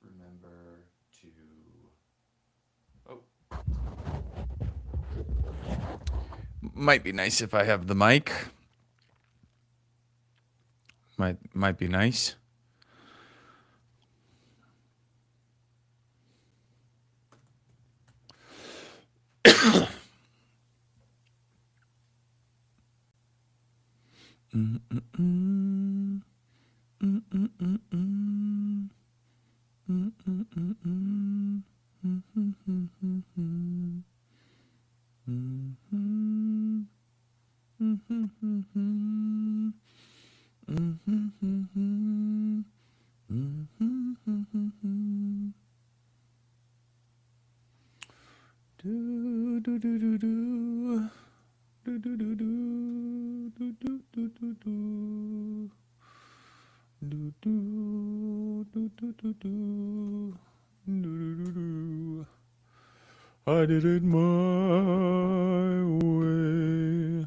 remember to... Oh. Might be nice if I have the mic. Might be nice. I did it my way.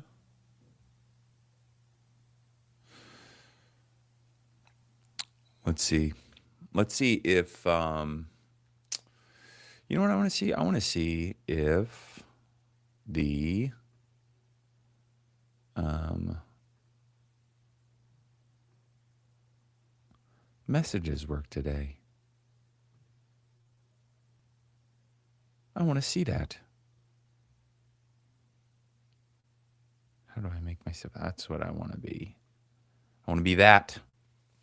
Let's see. Let's see if, you know what I want to see? I want to see if the, messages work today. I want to see that. How do I make myself? That's what I want to be. I want to be that.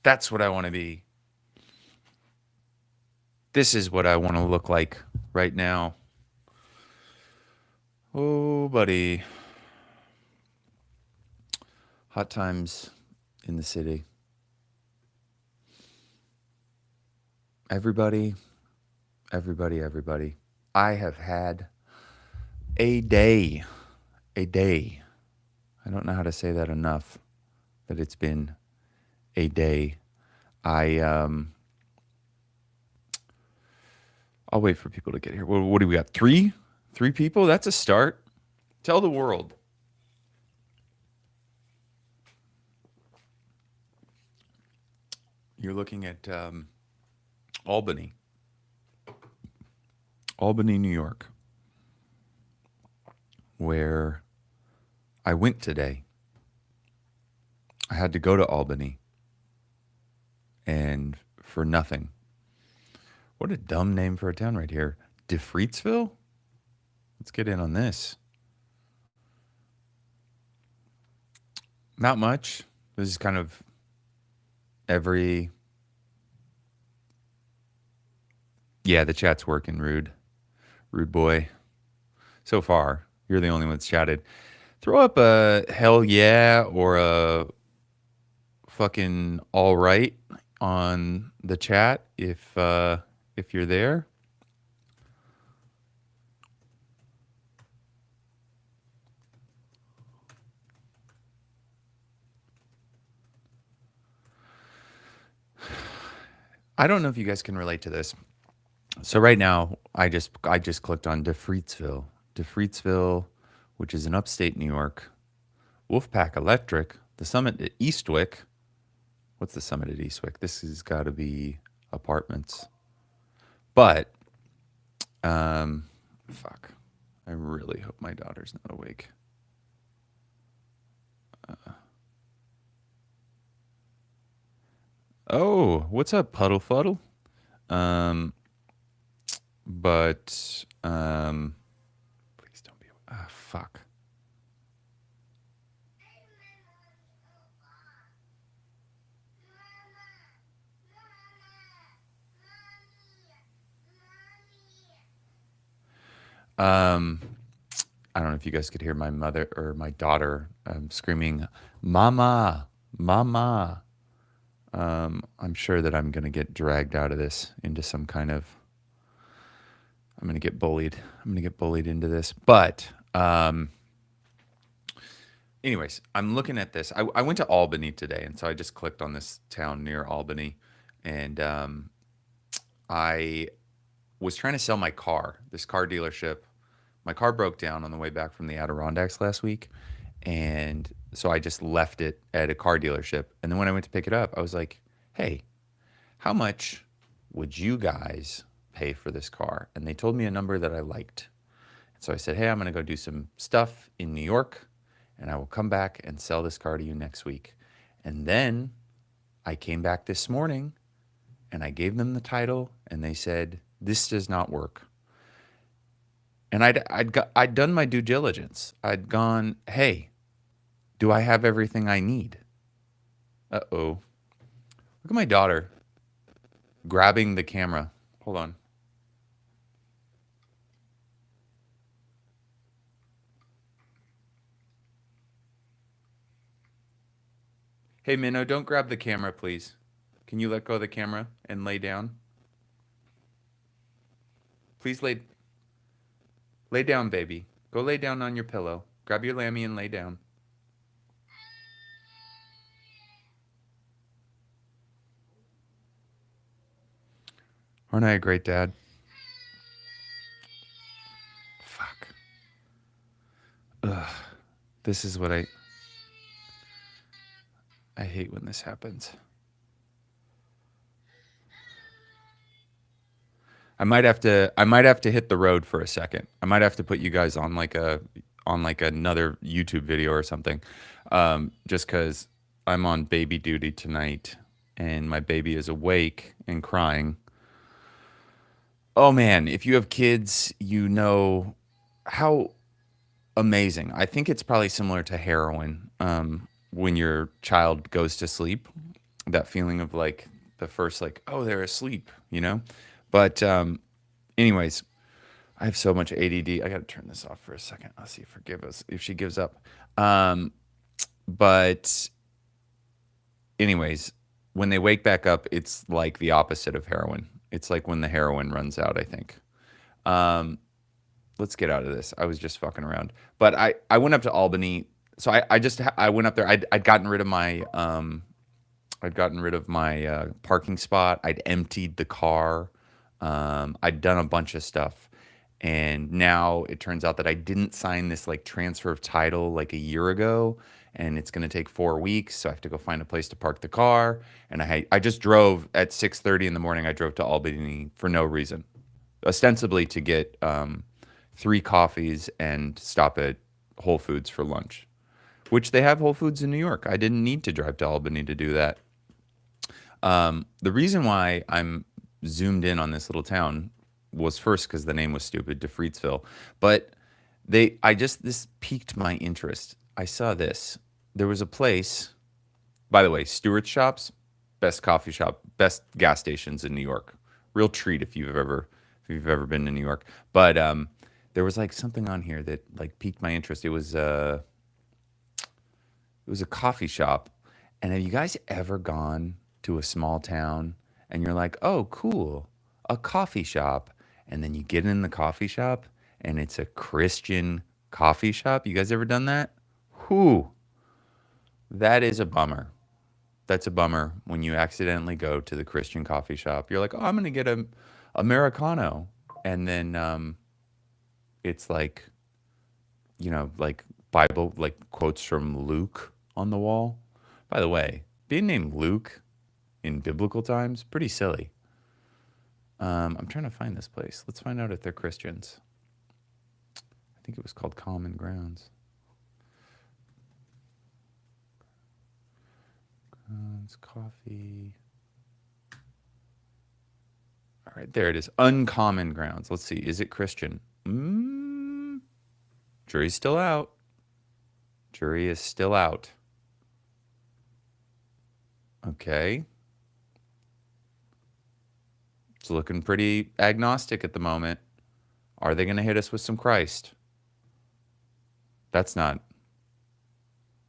That's what I want to be. This is what I want to look like right now. Oh, buddy. Hot times in the city. Everybody. I have had a day. I don't know how to say that enough, that it's been a day. I'll wait for people to get here. What do we got? Three people? That's a start. Tell the world. You're looking at Albany, New York, where I went today. I had to go to Albany, and for nothing. What a dumb name for a town right here. DeFreetsville? Let's get in on this. Not much. This is kind of every... Yeah, the chat's working, Rude boy. So far, you're the only one that's chatted. Throw up a hell yeah or a fucking all right on the chat if you're there. I don't know if you guys can relate to this. So right now, I just clicked on DeFreetsville, which is in upstate New York. Wolfpack Electric, the summit at Eastwick. What's the summit at Eastwick? This has got to be apartments. But, fuck. I really hope my daughter's not awake. Oh, what's up, Puddle Fuddle? But please don't be. Fuck. I don't know if you guys could hear my mother or my daughter screaming, "Mama, Mama." I'm sure that I'm going to get dragged out of this into some kind of... I'm going to get bullied. Into this. But anyways, I'm looking at this. I went to Albany today, and so I just clicked on this town near Albany, and I was trying to sell my car. This car dealership. My car broke down on the way back from the Adirondacks last week, and so I just left it at a car dealership. And then when I went to pick it up, I was like, hey, how much would you guys pay for this car? And they told me a number that I liked. So I said, hey, I'm going to go do some stuff in New York, and I will come back and sell this car to you next week. And then I came back this morning, and I gave them the title, and they said, this does not work. And I'd done my due diligence. I'd gone, hey, do I have everything I need? Uh-oh. Look at my daughter grabbing the camera. Hold on. Hey, Minnow, don't grab the camera, please. Can you let go of the camera and lay down? Please lay down, baby. Go lay down on your pillow. Grab your lammy and lay down. Aren't I a great dad? Fuck. Ugh. This is what I hate when this happens. I might have to hit the road for a second. I might have to put you guys on like another YouTube video or something. Just because I'm on baby duty tonight and my baby is awake and crying. Oh man, if you have kids, you know how amazing. I think it's probably similar to heroin. When your child goes to sleep, that feeling of like the first like, oh, they're asleep, you know? But anyways, I have so much ADD. I got to turn this off for a second. I'll see if she gives up. But anyways, when they wake back up, it's like the opposite of heroin. It's like when the heroin runs out, I think. Let's get out of this. I was just fucking around. But I went up to Albany. So I went up there. I'd gotten rid of my parking spot. I'd emptied the car. I'd done a bunch of stuff. And now it turns out that I didn't sign this like transfer of title like a year ago, and it's going to take 4 weeks. So I have to go find a place to park the car. And I just drove at 6:30 in the morning. I drove to Albany for no reason, ostensibly to get 3 coffees and stop at Whole Foods for lunch, which they have Whole Foods in New York. I didn't need to drive to Albany to do that. The reason why I'm zoomed in on this little town was first because the name was stupid, DeFreedsville. But this piqued my interest. I saw this. There was a place, by the way, Stewart's Shops, best coffee shop, best gas stations in New York. Real treat if you've ever been to New York. But there was like something on here that like piqued my interest. It was a coffee shop. And have you guys ever gone to a small town and you're like, oh, cool, a coffee shop. And then you get in the coffee shop and it's a Christian coffee shop. You guys ever done that? Whew. That is a bummer. That's a bummer when you accidentally go to the Christian coffee shop. You're like, oh, I'm going to get a Americano. And then it's like, you know, like Bible, like quotes from Luke on the wall. By the way, being named Luke in biblical times, pretty silly. I'm trying to find this place. Let's find out if they're Christians. I think it was called Common Grounds. Grounds Coffee. All right, there it is. Uncommon Grounds. Let's see. Is it Christian? Jury's still out. Jury is still out. Okay. It's looking pretty agnostic at the moment. Are they going to hit us with some Christ? That's not.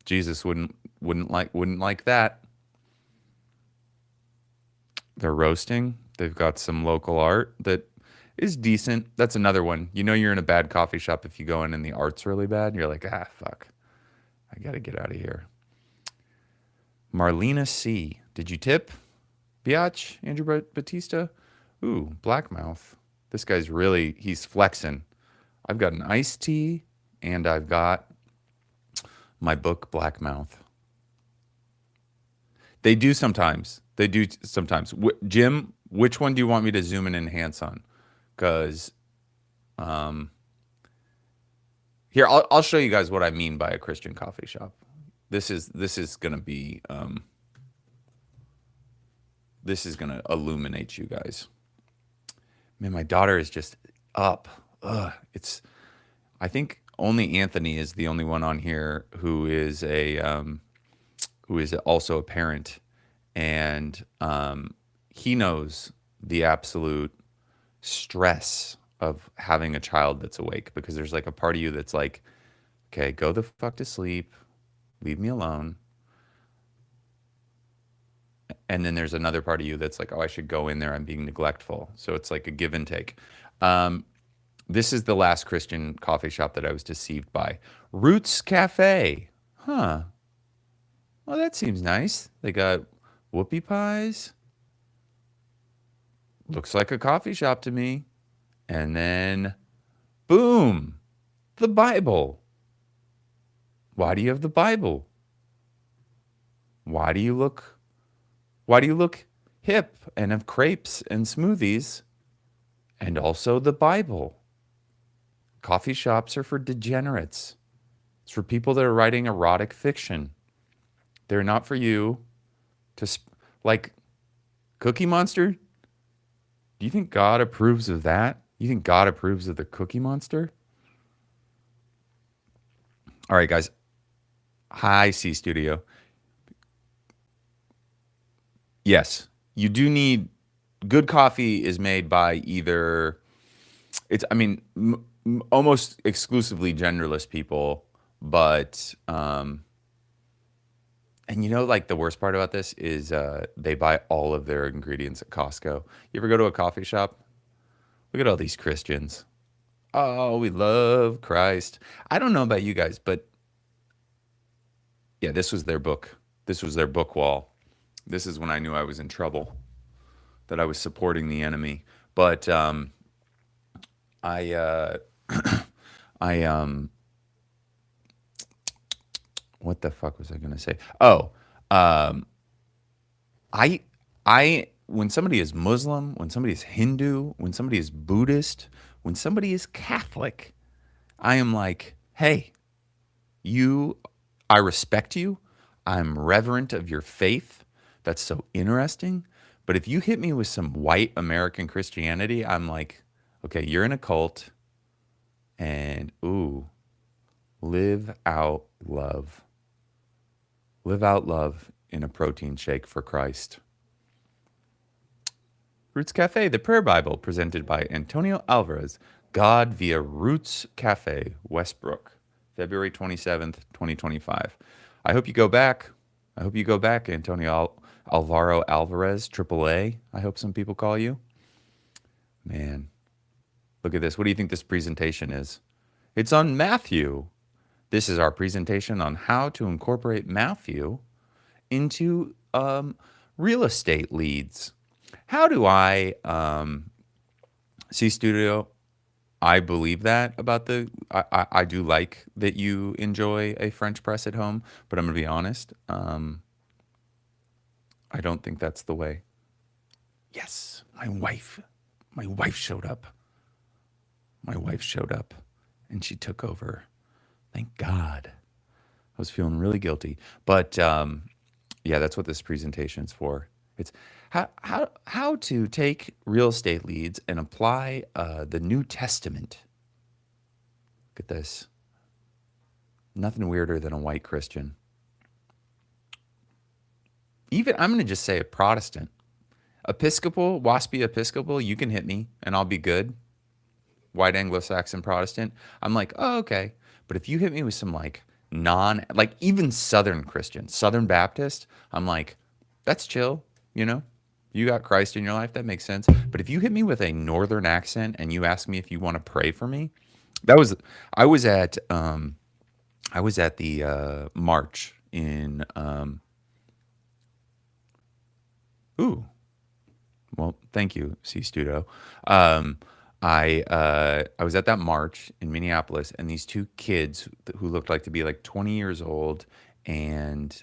Jesus wouldn't like that. They're roasting. They've got some local art that is decent. That's another one. You know you're in a bad coffee shop if you go in and the art's really bad. You're like, fuck. I got to get out of here. Marlena C. Did you tip? Biatch? Andrew Batista? Ooh, Blackmouth. This guy's he's flexing. I've got an iced tea and I've got my book, Blackmouth. They do sometimes. Jim, Which one do you want me to zoom and enhance on? Because here, I'll show you guys what I mean by a Christian coffee shop. This is gonna be this is gonna illuminate you guys. Man, my daughter is just up. It's. I think only Anthony is the only one on here who is also a parent, and he knows the absolute stress of having a child that's awake, because there's like a part of you that's like, okay, go the fuck to sleep, leave me alone. And then there's another part of you that's like, oh, I should go in there, I'm being neglectful. So it's like a give and take. This is the last Christian coffee shop that I was deceived by. Roots Cafe. Huh. Well, that seems nice. They got whoopie pies. Looks like a coffee shop to me. And then, boom, the Bible. Why do you have the Bible? Why do you look hip and have crepes and smoothies and also the Bible? Coffee shops are for degenerates. It's for people that are writing erotic fiction. They're not for you to, like, Cookie Monster? Do you think God approves of that? You think God approves of the Cookie Monster? All right, guys. Hi, C Studio. Yes, you do need good coffee is made by either almost exclusively genderless people, but and like the worst part about this is they buy all of their ingredients at Costco. You ever go to a coffee shop? Look at all these Christians. Oh, we love Christ. I don't know about you guys, but yeah, this was their book. This was their book wall. This is when I knew I was in trouble, that I was supporting the enemy. But what the fuck was I gonna say? Oh, when somebody is Muslim, when somebody is Hindu, when somebody is Buddhist, when somebody is Catholic, I am like, hey, I respect you. I'm reverent of your faith. That's so interesting. But if you hit me with some white American Christianity, I'm like, okay, you're in a cult, and live out love. Live out love in a protein shake for Christ. Roots Cafe, the prayer Bible, presented by Antonio Alvarez. God via Roots Cafe, Westbrook, February 27th, 2025. I hope you go back. Antonio Alvaro Alvarez, AAA. I hope some people call you. Man, look at this. What do you think this presentation is? It's on Matthew. This is our presentation on how to incorporate Matthew into real estate leads. How do I C Studio? I believe that about I do like that you enjoy a French press at home, but I'm gonna be honest. I don't think that's the way. Yes, my wife showed up. My wife showed up, and she took over. Thank God. I was feeling really guilty, but yeah, that's what this presentation is for. It's how to take real estate leads and apply the New Testament. Look at this. Nothing weirder than a white Christian. Even, I'm going to just say a Protestant. Episcopal, waspy Episcopal, you can hit me and I'll be good. White Anglo-Saxon Protestant, I'm like, oh, okay. But if you hit me with some like even Southern Christian, Southern Baptist, I'm like, that's chill, You got Christ in your life, that makes sense. But if you hit me with a Northern accent and you ask me if you want to pray for me, I was at the march in well, thank you, C Studio. I was at that march in Minneapolis, and these two kids who looked like to be like 20 years old, and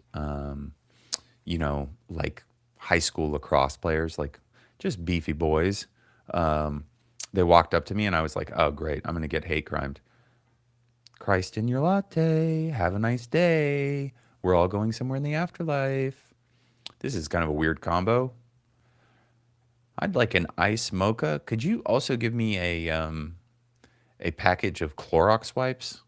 like high school lacrosse players, like just beefy boys. They walked up to me and I was like, oh, great, I'm going to get hate crimed. Christ in your latte. Have a nice day. We're all going somewhere in the afterlife. This is kind of a weird combo. I'd like an ice mocha. Could you also give me a package of Clorox wipes?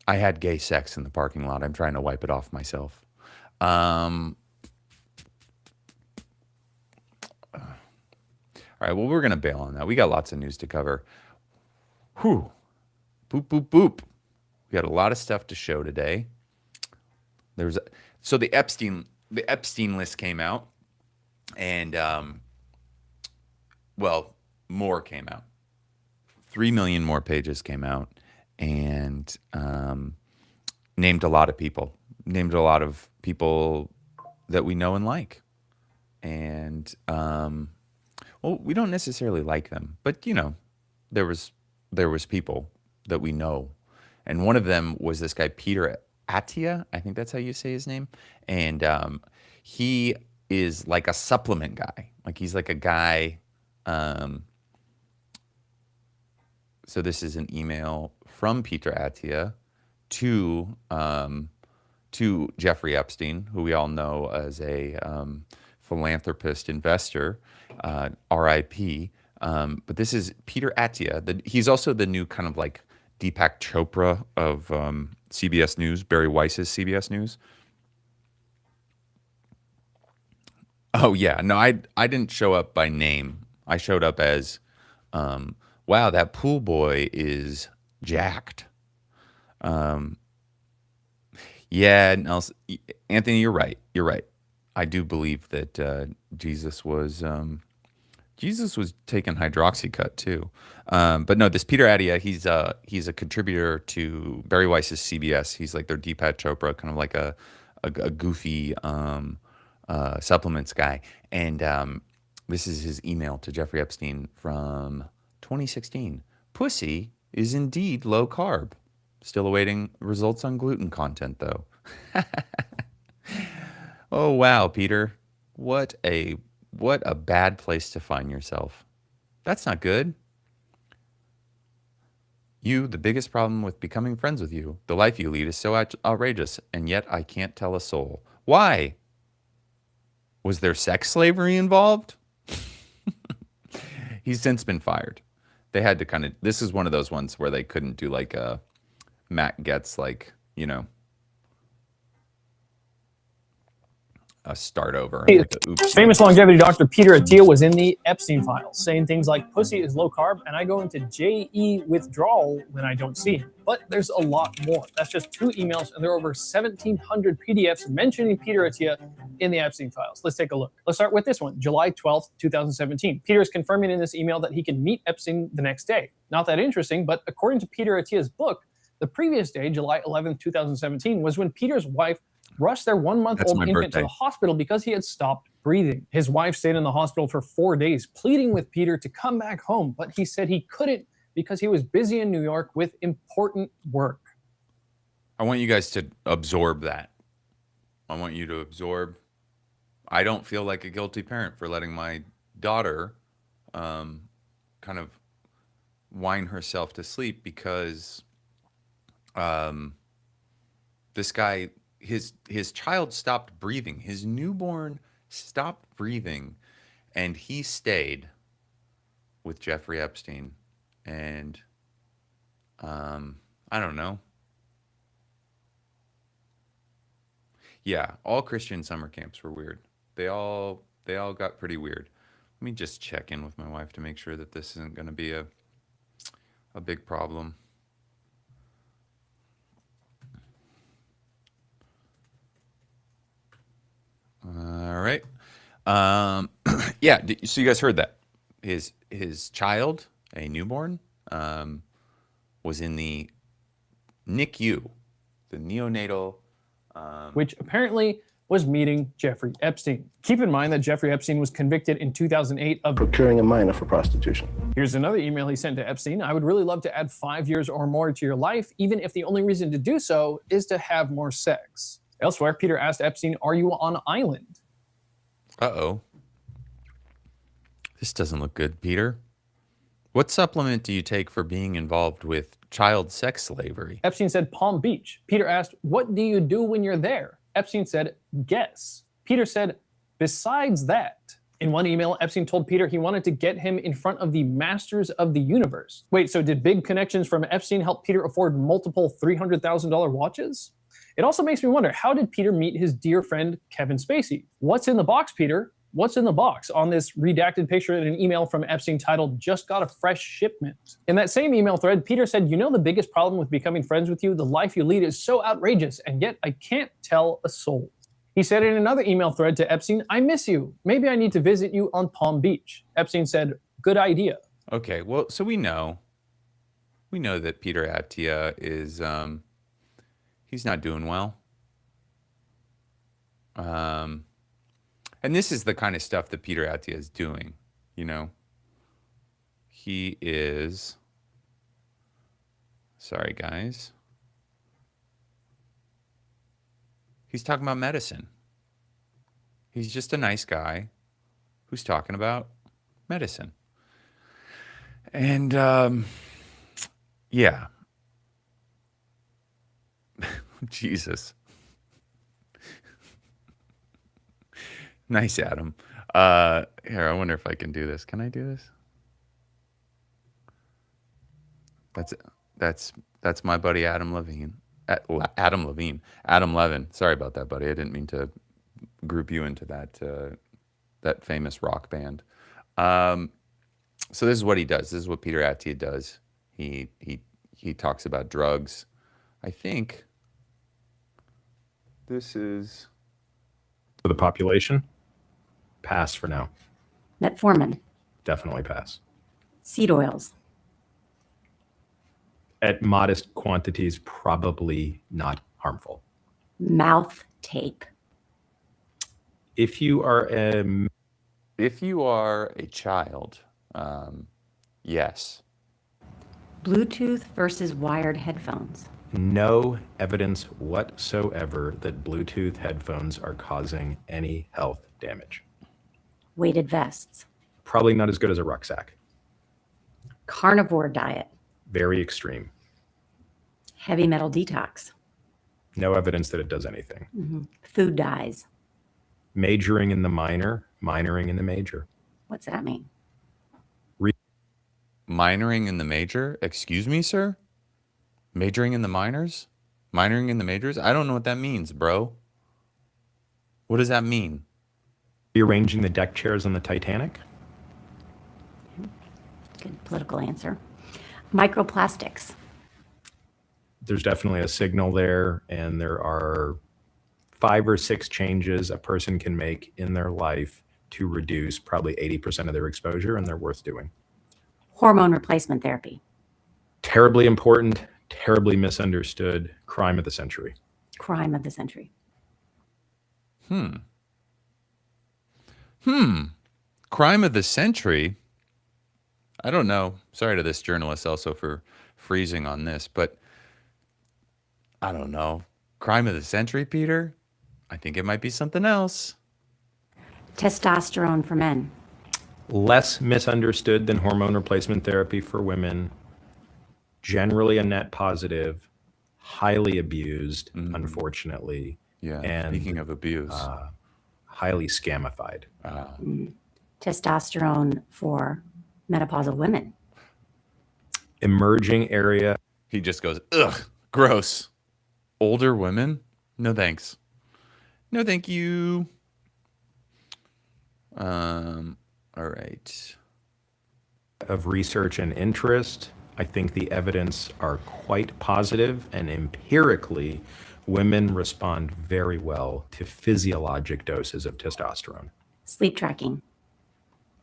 I had gay sex in the parking lot. I'm trying to wipe it off myself. All right, well, we're going to bail on that. We got lots of news to cover. Whew. Boop, boop, boop. We got a lot of stuff to show today. So the Epstein list came out, and well, more came out. 3 million more pages came out, and named a lot of people. Named a lot of people that we know and like, and well, we don't necessarily like them, but you know, there was people that we know, and one of them was this guy Peter Attia, I think that's how you say his name, and he is like a supplement guy. Like he's like a guy. So this is an email from Peter Attia to Jeffrey Epstein, who we all know as a philanthropist, investor, RIP. But this is Peter Attia. He's also the new kind of like Deepak Chopra of CBS News, Barry Weiss's CBS News. Oh yeah, no, I didn't show up by name. I showed up as, wow, that pool boy is jacked. Yeah, Nelson, Anthony, you're right. You're right. I do believe that Jesus was taking hydroxycut too. But no, this Peter Attia, he's a contributor to Barry Weiss's CBS. He's like their Deepak Chopra, kind of like a goofy supplements guy. And this is his email to Jeffrey Epstein from 2016. Pussy is indeed low carb. Still awaiting results on gluten content, though. Oh, wow, Peter. What a bad place to find yourself. That's not good. You, the biggest problem with becoming friends with you. The life you lead is so outrageous, and yet I can't tell a soul. Why? Was there sex slavery involved? He's since been fired. They had to kind of, this is one of those ones where they couldn't do like a Matt gets like, you know, a start over. Like Famous longevity doctor Peter Attia was in the Epstein Files, saying things like pussy is low carb and I go into JE withdrawal when I don't see him. But there's a lot more. That's just 2 emails, and there are over 1,700 PDFs mentioning Peter Attia in the Epstein Files. Let's take a look. Let's start with this one, July 12th, 2017. Peter is confirming in this email that he can meet Epstein the next day. Not that interesting, but according to Peter Attia's book, the previous day, July 11th, 2017, was when Peter's wife rushed their 1-month-old infant to the hospital because he had stopped breathing. His wife stayed in the hospital for 4 days, pleading with Peter to come back home, but he said he couldn't because he was busy in New York with important work. I want you guys to absorb that. I want you to absorb. I don't feel like a guilty parent for letting my daughter kind of whine herself to sleep because this guy, his child stopped breathing. His newborn stopped breathing, and he stayed with Jeffrey Epstein. And I don't know. Yeah, all Christian summer camps were weird. They all got pretty weird. Let me just check in with my wife to make sure that this isn't going to be a big problem. All right. Yeah, so you guys heard that. His child, a newborn, was in the NICU, the neonatal... which apparently was meeting Jeffrey Epstein. Keep in mind that Jeffrey Epstein was convicted in 2008 of procuring a minor for prostitution. Here's another email he sent to Epstein. I would really love to add 5 years or more to your life, even if the only reason to do so is to have more sex. Elsewhere, Peter asked Epstein, are you on island? Uh-oh. This doesn't look good, Peter. What supplement do you take for being involved with child sex slavery? Epstein said Palm Beach. Peter asked, what do you do when you're there? Epstein said, guess. Peter said, besides that. In one email, Epstein told Peter he wanted to get him in front of the masters of the universe. Wait, so did big connections from Epstein help Peter afford multiple $300,000 watches? It also makes me wonder, how did Peter meet his dear friend Kevin Spacey? What's in the box, Peter? What's in the box on this redacted picture in an email from Epstein titled, just got a fresh shipment? In that same email thread, Peter said, you know the biggest problem with becoming friends with you? The life you lead is so outrageous, and yet I can't tell a soul. He said in another email thread to Epstein, I miss you. Maybe I need to visit you on Palm Beach. Epstein said, good idea. Okay, well, so we know that Peter Attia is, he's not doing well. And this is the kind of stuff that Peter Attia is doing, you know. He is, sorry guys. He's talking about medicine. He's just a nice guy who's talking about medicine. And yeah. Jesus. Nice, Adam. Here, I wonder if I can do this. Can I do this? That's my buddy Adam Levine. Adam Levin. Sorry about that, buddy. I didn't mean to group you into that famous rock band. So this is what he does. This is what Peter Attia does. He talks about drugs. I think this is For the population, pass for now. Metformin, Definitely pass. seed oils, At modest quantities, probably not harmful. mouth tape, If you are a child, yes. Bluetooth versus wired headphones, no evidence whatsoever that Bluetooth headphones are causing any health damage. weighted vests, Probably not as good as a rucksack. carnivore diet, Very extreme. heavy metal detox, No evidence that it does anything. food dyes. Majoring in the minor, minoring in the major. What's that mean? Minoring in the major? Excuse me, sir? Majoring in the minors? Minoring in the majors? I don't know what that means, bro. What does that mean? Rearranging the deck chairs on the Titanic. Good political answer. Microplastics, There's definitely a signal there, and there are 5 or 6 changes a person can make in their life to reduce probably 80% of their exposure, and they're worth doing. hormone replacement therapy, Terribly important, terribly misunderstood, crime of the century. crime of the century. Crime of the century? I don't know. Sorry to this journalist also for freezing on this, but I don't know. Crime of the century, Peter? I think it might be something else. Testosterone for men, Less misunderstood than hormone replacement therapy for women. Generally a net positive, highly abused, unfortunately, Yeah, And, speaking of abuse. highly scamified. testosterone for menopausal women, Emerging area. He just goes, ugh, gross. Older women? No thanks. No thank you. All right. Of research and interest. I think the evidence are quite positive, and empirically, women respond very well to physiologic doses of testosterone. sleep tracking,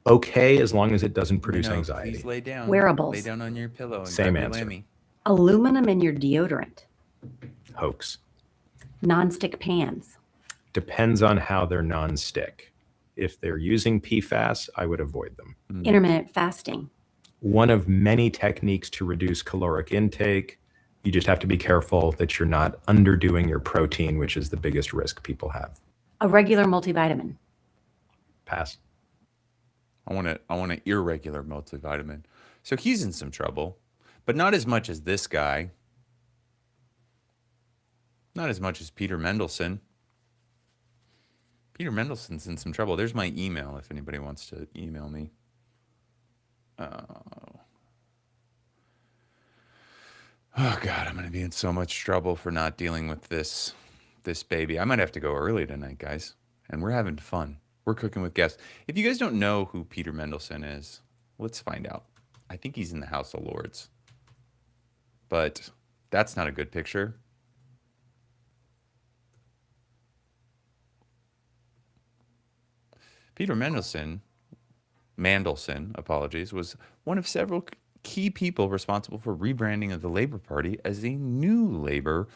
Okay, as long as it doesn't produce No, anxiety. Please lay down. Wearables. Lay down on your pillow and Same grab your answer. lammy. aluminum in your deodorant, Hoax. nonstick pans, Depends on how they're non-stick. If they're using PFAS, I would avoid them. intermittent fasting, One of many techniques to reduce caloric intake. You just have to be careful that you're not underdoing your protein, which is the biggest risk people have. a regular multivitamin, Pass. I want an irregular multivitamin. So he's in some trouble, but not as much as this guy. Not as much as Peter Mandelson. Peter Mandelson's in some trouble. There's my email if anybody wants to email me. Oh God, I'm going to be in so much trouble for not dealing with this baby. I might have to go early tonight, guys. And we're having fun. We're cooking with guests. If you guys don't know who Peter Mandelson is, let's find out. I think he's in the House of Lords. But that's not a good picture. Peter Mandelson, apologies, was one of several key people responsible for rebranding of the Labour Party as a new Labour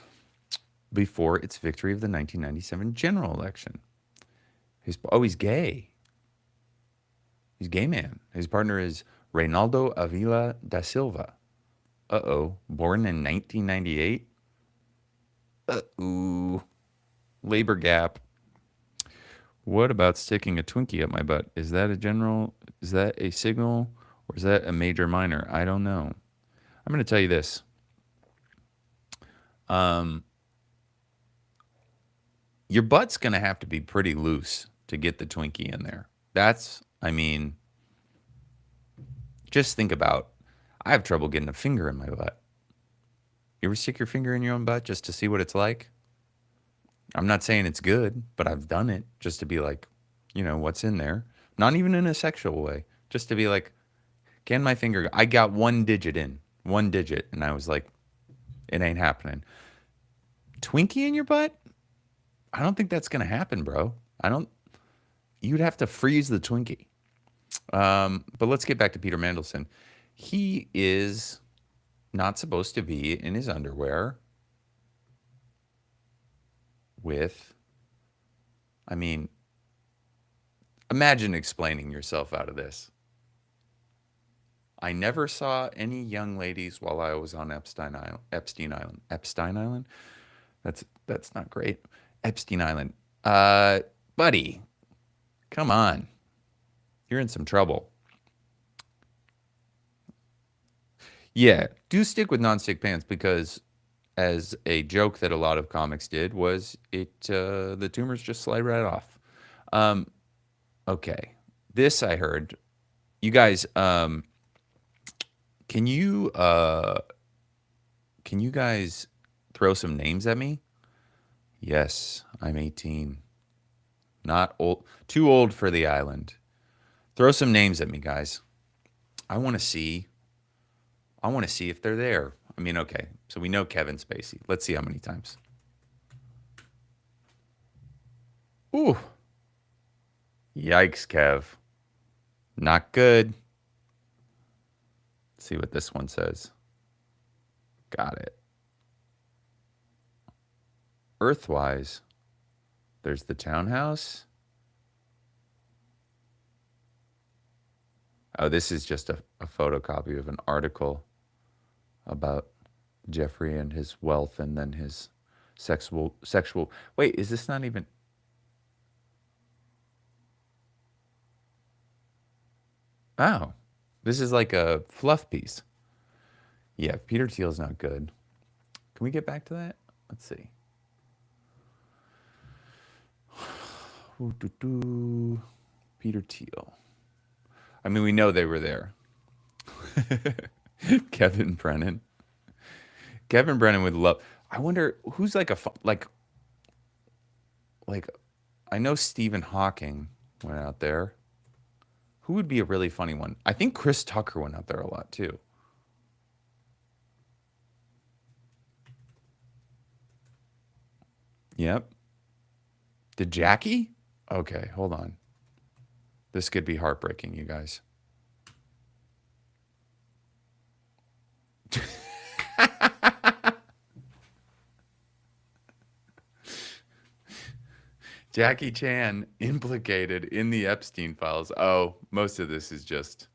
before its victory of the 1997 general election. He's gay. He's a gay man. His partner is Reinaldo Avila da Silva. Born in 1998. Labor gap. What about sticking a Twinkie up my butt? Is that a signal, or is that a major minor? I don't know. I'm going to tell you this. Your butt's going to have to be pretty loose to get the Twinkie in there. Just think about, I have trouble getting a finger in my butt. You ever stick your finger in your own butt just to see what it's like? I'm not saying it's good, but I've done it just to be like, what's in there? Not even in a sexual way. Just to be like, can my finger... I got one digit, and I was like, it ain't happening. Twinkie in your butt? I don't think that's going to happen, bro. You'd have to freeze the Twinkie. But let's get back to Peter Mandelson. He is not supposed to be in his underwear with, imagine explaining yourself out of this. I never saw any young ladies while I was on Epstein Island. That's not great. Epstein Island. Buddy, come on. You're in some trouble. Yeah, do stick with nonstick pants, because as a joke that a lot of comics did was the tumors just slide right off. Okay. This I heard. You guys, can you guys throw some names at me? Yes, I'm 18. Not old, too old for the island. Throw some names at me, guys. I want to see if they're there. Okay, so we know Kevin Spacey. Let's see how many times. Ooh. Yikes, Kev. Not good. Let's see what this one says. Got it. Earthwise, there's the townhouse. Oh, this is just a photocopy of an article about Jeffrey and his wealth, and then his sexual. Wait, is this not even? Oh, this is like a fluff piece. Yeah, Peter Thiel's not good. Can we get back to that? Let's see. Peter Thiel. We know they were there. Kevin Brennan. Kevin Brennan would love. I wonder who's like I know Stephen Hawking went out there. Who would be a really funny one? I think Chris Tucker went out there a lot too. Yep. Did Jackie? Okay, hold on. This could be heartbreaking, you guys. Jackie Chan implicated in the Epstein Files. Oh, most of this is just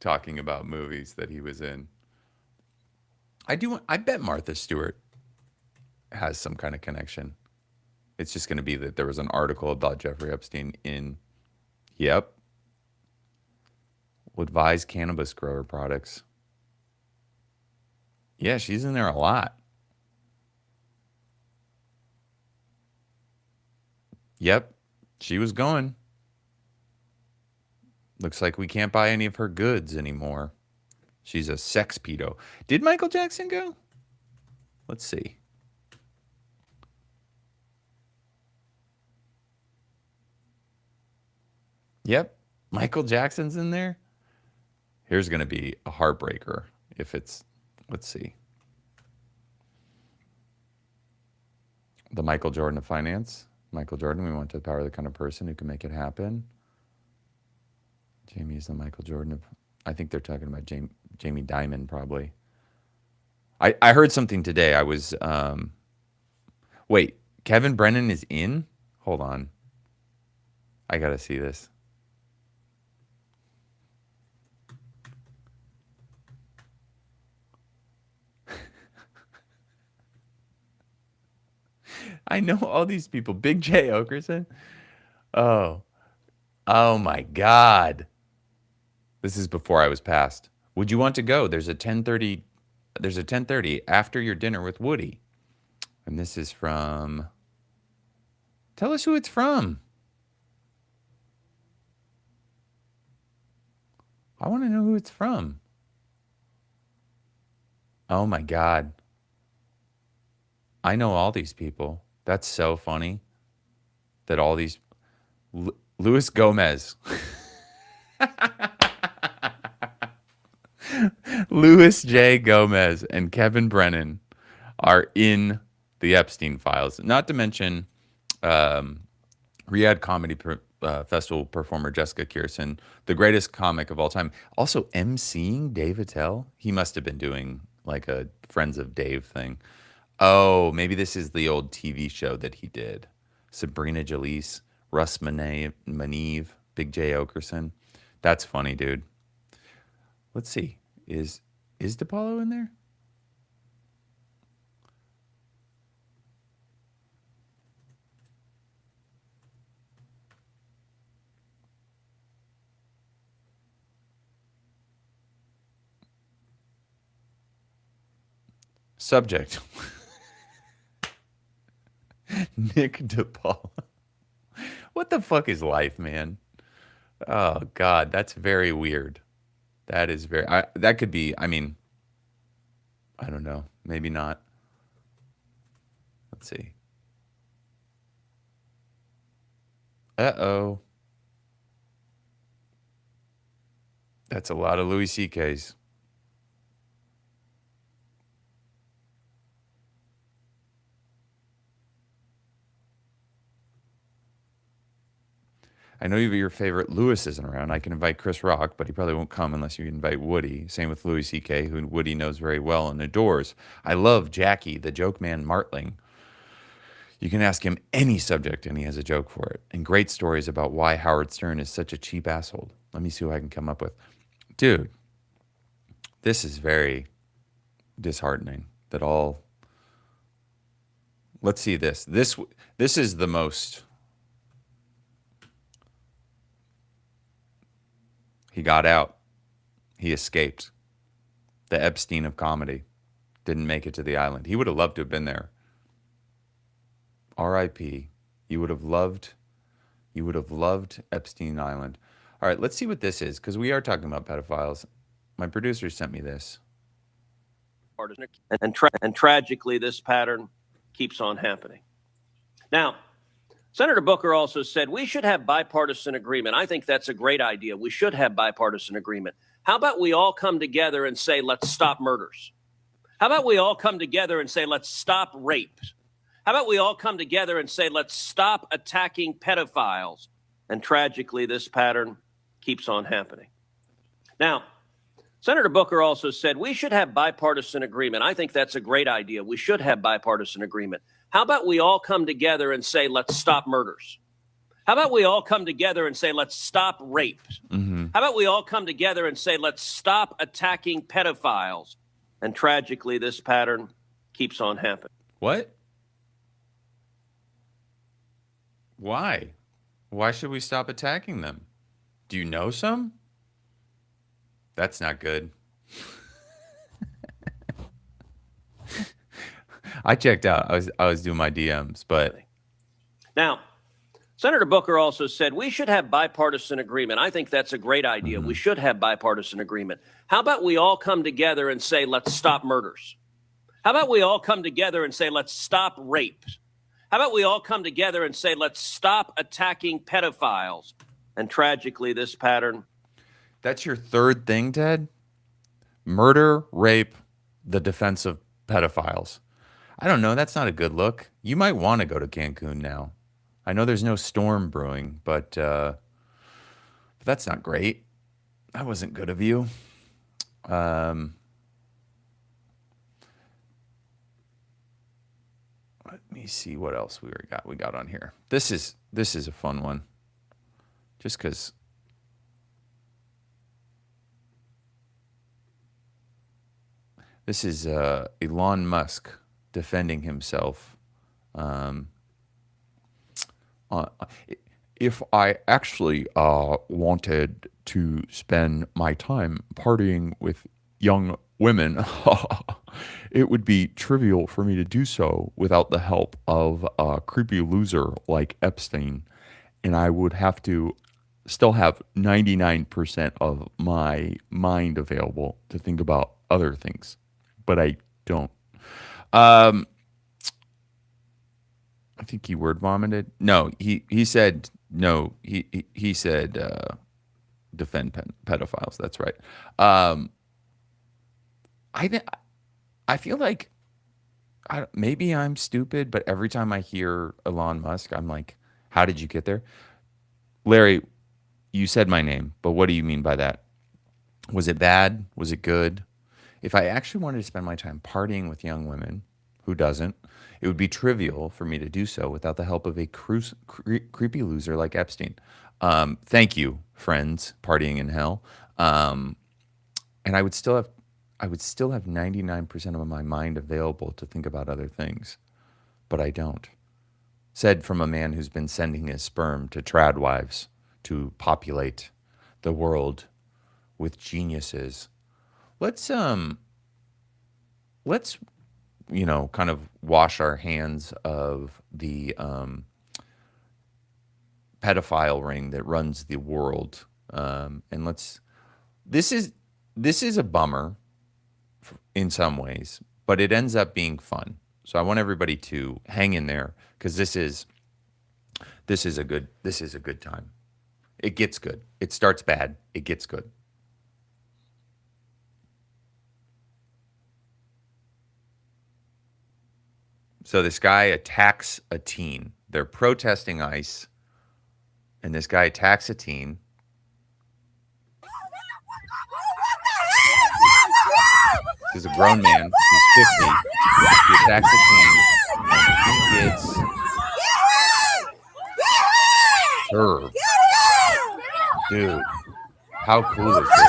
talking about movies that he was in. I bet Martha Stewart has some kind of connection. It's just going to be that there was an article about Jeffrey Epstein in. Yep. will advise cannabis grower products. Yeah, she's in there a lot. Yep, she was going. Looks like we can't buy any of her goods anymore. She's a sex pedo. Did Michael Jackson go? Let's see. Yep, Michael Jackson's in there. Here's going to be a heartbreaker if it's, let's see. The Michael Jordan of finance. Michael Jordan, we want to power the kind of person who can make it happen. Jamie's the Michael Jordan of, I think they're talking about Jamie Dimon probably. I heard something today. I was, wait, Kevin Brennan is in? Hold on. I got to see this. I know all these people. Big J Okerson. Oh my God. This is before I was passed. Would you want to go? There's a 10:30. There's a 10:30 after your dinner with Woody. And this is from. Tell us who it's from. I want to know who it's from. Oh my God. I know all these people. That's so funny that all these Luis Gomez. Louis J. Gomez and Kevin Brennan are in the Epstein Files. Not to mention Riyadh Comedy Festival performer Jessica Kirson, the greatest comic of all time. Also emceeing Dave Attell. He must have been doing like a Friends of Dave thing. Oh, maybe this is the old TV show that he did. Sabrina Jalise, Russ Maneve, Big J Okerson. That's funny, dude. Let's see. Is DePaulo in there? Subject. Nick DePaulo. What the fuck is life, man? Oh, God, that's very weird. That is very... that could be... I mean, I don't know. Maybe not. Let's see. Uh-oh. That's a lot of Louis C.K.'s. I know your favorite Lewis isn't around. I can invite Chris Rock, but he probably won't come unless you invite Woody. Same with Louis C.K., who Woody knows very well and adores. I love Jackie, the joke man Martling. You can ask him any subject, and he has a joke for it. And great stories about why Howard Stern is such a cheap asshole. Let me see what I can come up with. Dude, this is very disheartening that all... Let's see this. This is the most... He got out. He escaped. The Epstein of comedy. Didn't make it to the island. He would have loved to have been there. R.I.P. You would have loved Epstein Island. All right, let's see what this is, because we are talking about pedophiles. My producer sent me this. And tragically, this pattern keeps on happening. Now, Senator Booker also said we should have bipartisan agreement. I think that's a great idea. We should have bipartisan agreement. How about we all come together and say, let's stop murders? How about we all come together and say, let's stop rape? How about we all come together and say, let's stop attacking pedophiles? And tragically, this pattern keeps on happening. Now, Senator Booker also said we should have bipartisan agreement. I think that's a great idea. We should have bipartisan agreement. How about we all come together and say, let's stop murders? How about we all come together and say, let's stop rape? Mm-hmm. How about we all come together and say, let's stop attacking pedophiles? And tragically, this pattern keeps on happening. What? Why? Why should we stop attacking them? Do you know some? That's not good. I checked out. I was doing my DMs, but Now, Senator Booker also said we should have bipartisan agreement. I think that's a great idea. We should have bipartisan agreement. How about we all come together and say, let's stop murders? How about we all come together and say, let's stop rape? How about we all come together and say, let's stop attacking pedophiles? And tragically, this pattern. that's your third thing, Ted? Murder, rape, the defense of pedophiles. I don't know. That's not a good look. You might want to go to Cancun now. I know there's no storm brewing, but that's not great. That wasn't good of you. Let me see what else we got on here. This is a fun one. Just because this is Elon Musk defending himself. If I actually wanted to spend my time partying with young women, it would be trivial for me to do so without the help of a creepy loser like Epstein. And I would have to still have 99% of my mind available to think about other things. But I don't. I think he word vomited. No, he said no. He said defend pedophiles. That's right. I feel like maybe I'm stupid, but every time I hear Elon Musk, I'm like, how did you get there? Larry, you said my name, but what do you mean by that? Was it bad? Was it good? If I actually wanted to spend my time partying with young women, who doesn't, it would be trivial for me to do so without the help of a creepy loser like Epstein. Thank you, friends, partying in hell. And I would still have 99% of my mind available to think about other things, but I don't. Said from a man who's been sending his sperm to trad wives to populate the world with geniuses. Let's kind of wash our hands of the pedophile ring that runs the world, and this is a bummer in some ways, but it ends up being fun. So I want everybody to hang in there, because this is a good time. It gets good. It starts bad. It gets good. So this guy attacks a teen. They're protesting ICE, and this guy attacks a teen. He's a grown man. He's 50. He attacks a teen, and he gets served. Dude, how cool is this?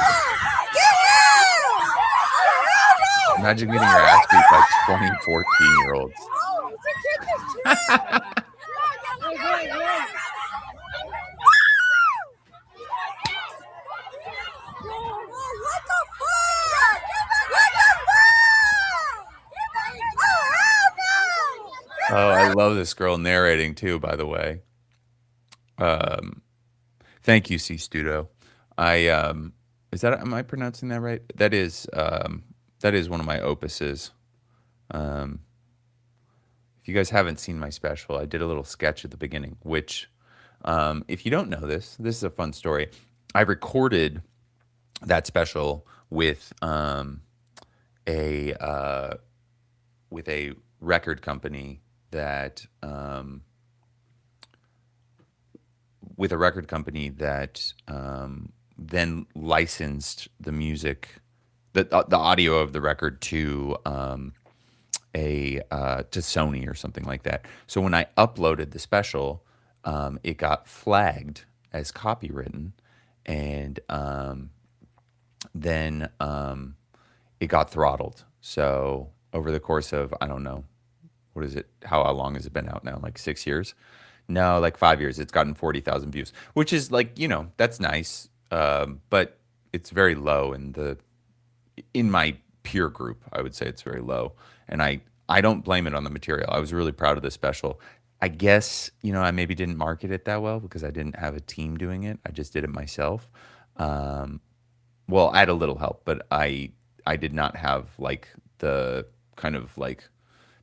Imagine getting your ass beat by 20, 14-year-olds. Oh, I love this girl narrating too, by the way. Thank you, C Studio. Am I pronouncing that right? That is one of my opuses. If you guys haven't seen my special, I did a little sketch at the beginning, which, if you don't know this is a fun story. I recorded that special with a record company that then licensed the music, the audio of the record to Sony or something like that. So when I uploaded the special, it got flagged as copywritten, and then it got throttled. So over the course of, I don't know, what is it? How long has it been out now? Like 6 years? No, like 5 years. It's gotten 40,000 views, which is like, that's nice. But it's very low in my peer group. I would say it's very low, and I don't blame it on the material. I was really proud of this special. I guess, I maybe didn't market it that well because I didn't have a team doing it. I just did it myself. Well, I had a little help, but I did not have like the kind of like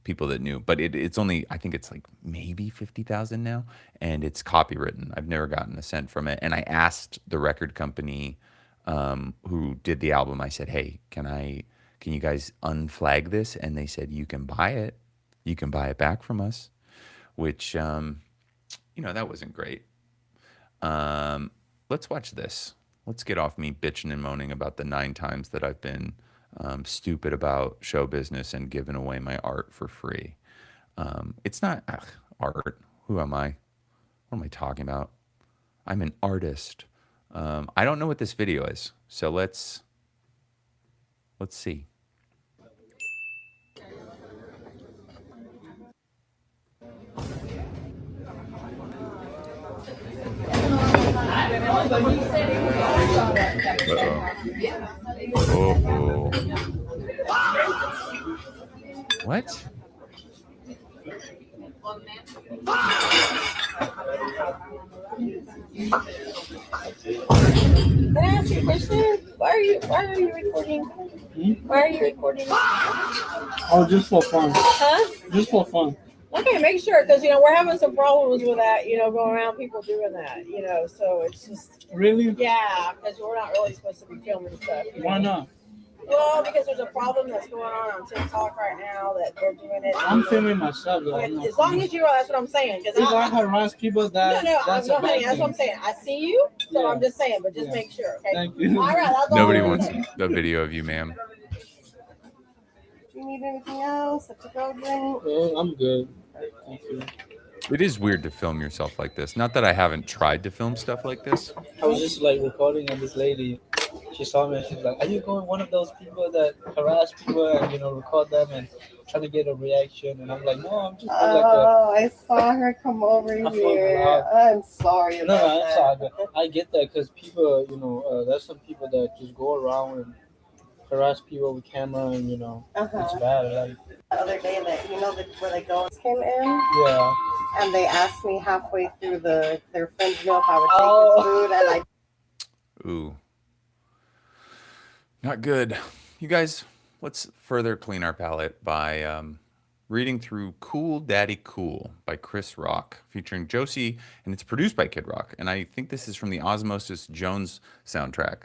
people that knew. But it's only, I think it's like maybe 50,000 now, and it's copywritten. I've never gotten a cent from it. And I asked the record company who did the album. I said, "Hey, can you guys unflag this?" And they said, "You can buy it. You can buy it back from us," which that wasn't great. Let's watch this. Let's get off me bitching and moaning about the 9 times that I've been stupid about show business and given away my art for free. It's not art. Who am I? What am I talking about? I'm an artist. I don't know what this video is, so let's see. Oh. What? Can I ask you a question? Why are you recording? Why are you recording? Oh, just for fun. Huh? Just for fun. Okay, make sure, because we're having some problems with that, going around people doing that, so it's just Really? yeah, because we're not really supposed to be filming stuff. Why not? Well, because there's a problem that's going on TikTok right now that they're doing it. I'm filming myself. Though. Okay, as long as you are, that's what I'm saying. Because if I harass people, that's honey, a bad that's what I'm thing. saying. I see you, so Yeah. I'm just saying, but just Yeah. make sure. Okay. Thank you. All right. That's Nobody all. wants the video of you, ma'am. Do you need anything else? To go drink? I'm good. Thank you. It is weird to film yourself like this. Not that I haven't tried to film stuff like this. I was just like recording, and this lady, she saw me, and she's like, "Are you going one of those people that harass people and record them and trying to get a reaction?" And I'm like, "No, I'm just I saw her come over here. I'm sorry No, about I'm sorry, but I get that because people, there's some people that just go around and harass people with camera, and it's bad. Like, the other day that where the girls came in yeah. and they asked me halfway through their friend's meal if I would take this food and Ooh. Not good. You guys, let's further clean our palate by reading through Cool Daddy Cool by Chris Rock, featuring Josie, and it's produced by Kid Rock. And I think this is from the Osmosis Jones soundtrack.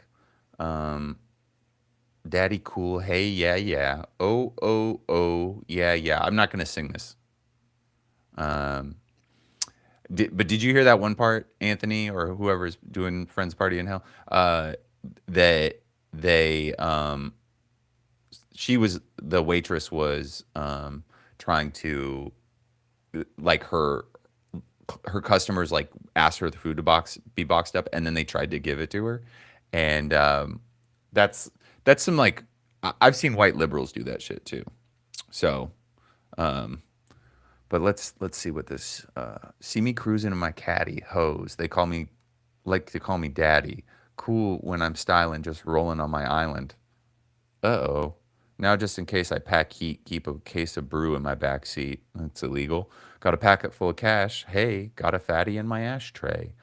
Daddy Cool, hey, yeah, yeah. Oh, oh, oh, yeah, yeah. I'm not going to sing this. But did you hear that one part, Anthony, or whoever's doing Friends Party in Hell? The waitress was trying to, like, her customers like asked her the food to be boxed up, and then they tried to give it to her, and that's some, like, I've seen white liberals do that shit too. So, but let's see what this. See me cruising in my caddy hose. They like to call me daddy. Cool when I'm styling, just rolling on my island. Uh-oh. Now, just in case I pack heat, keep a case of brew in my back seat. That's illegal. Got a packet full of cash. Hey, got a fatty in my ashtray.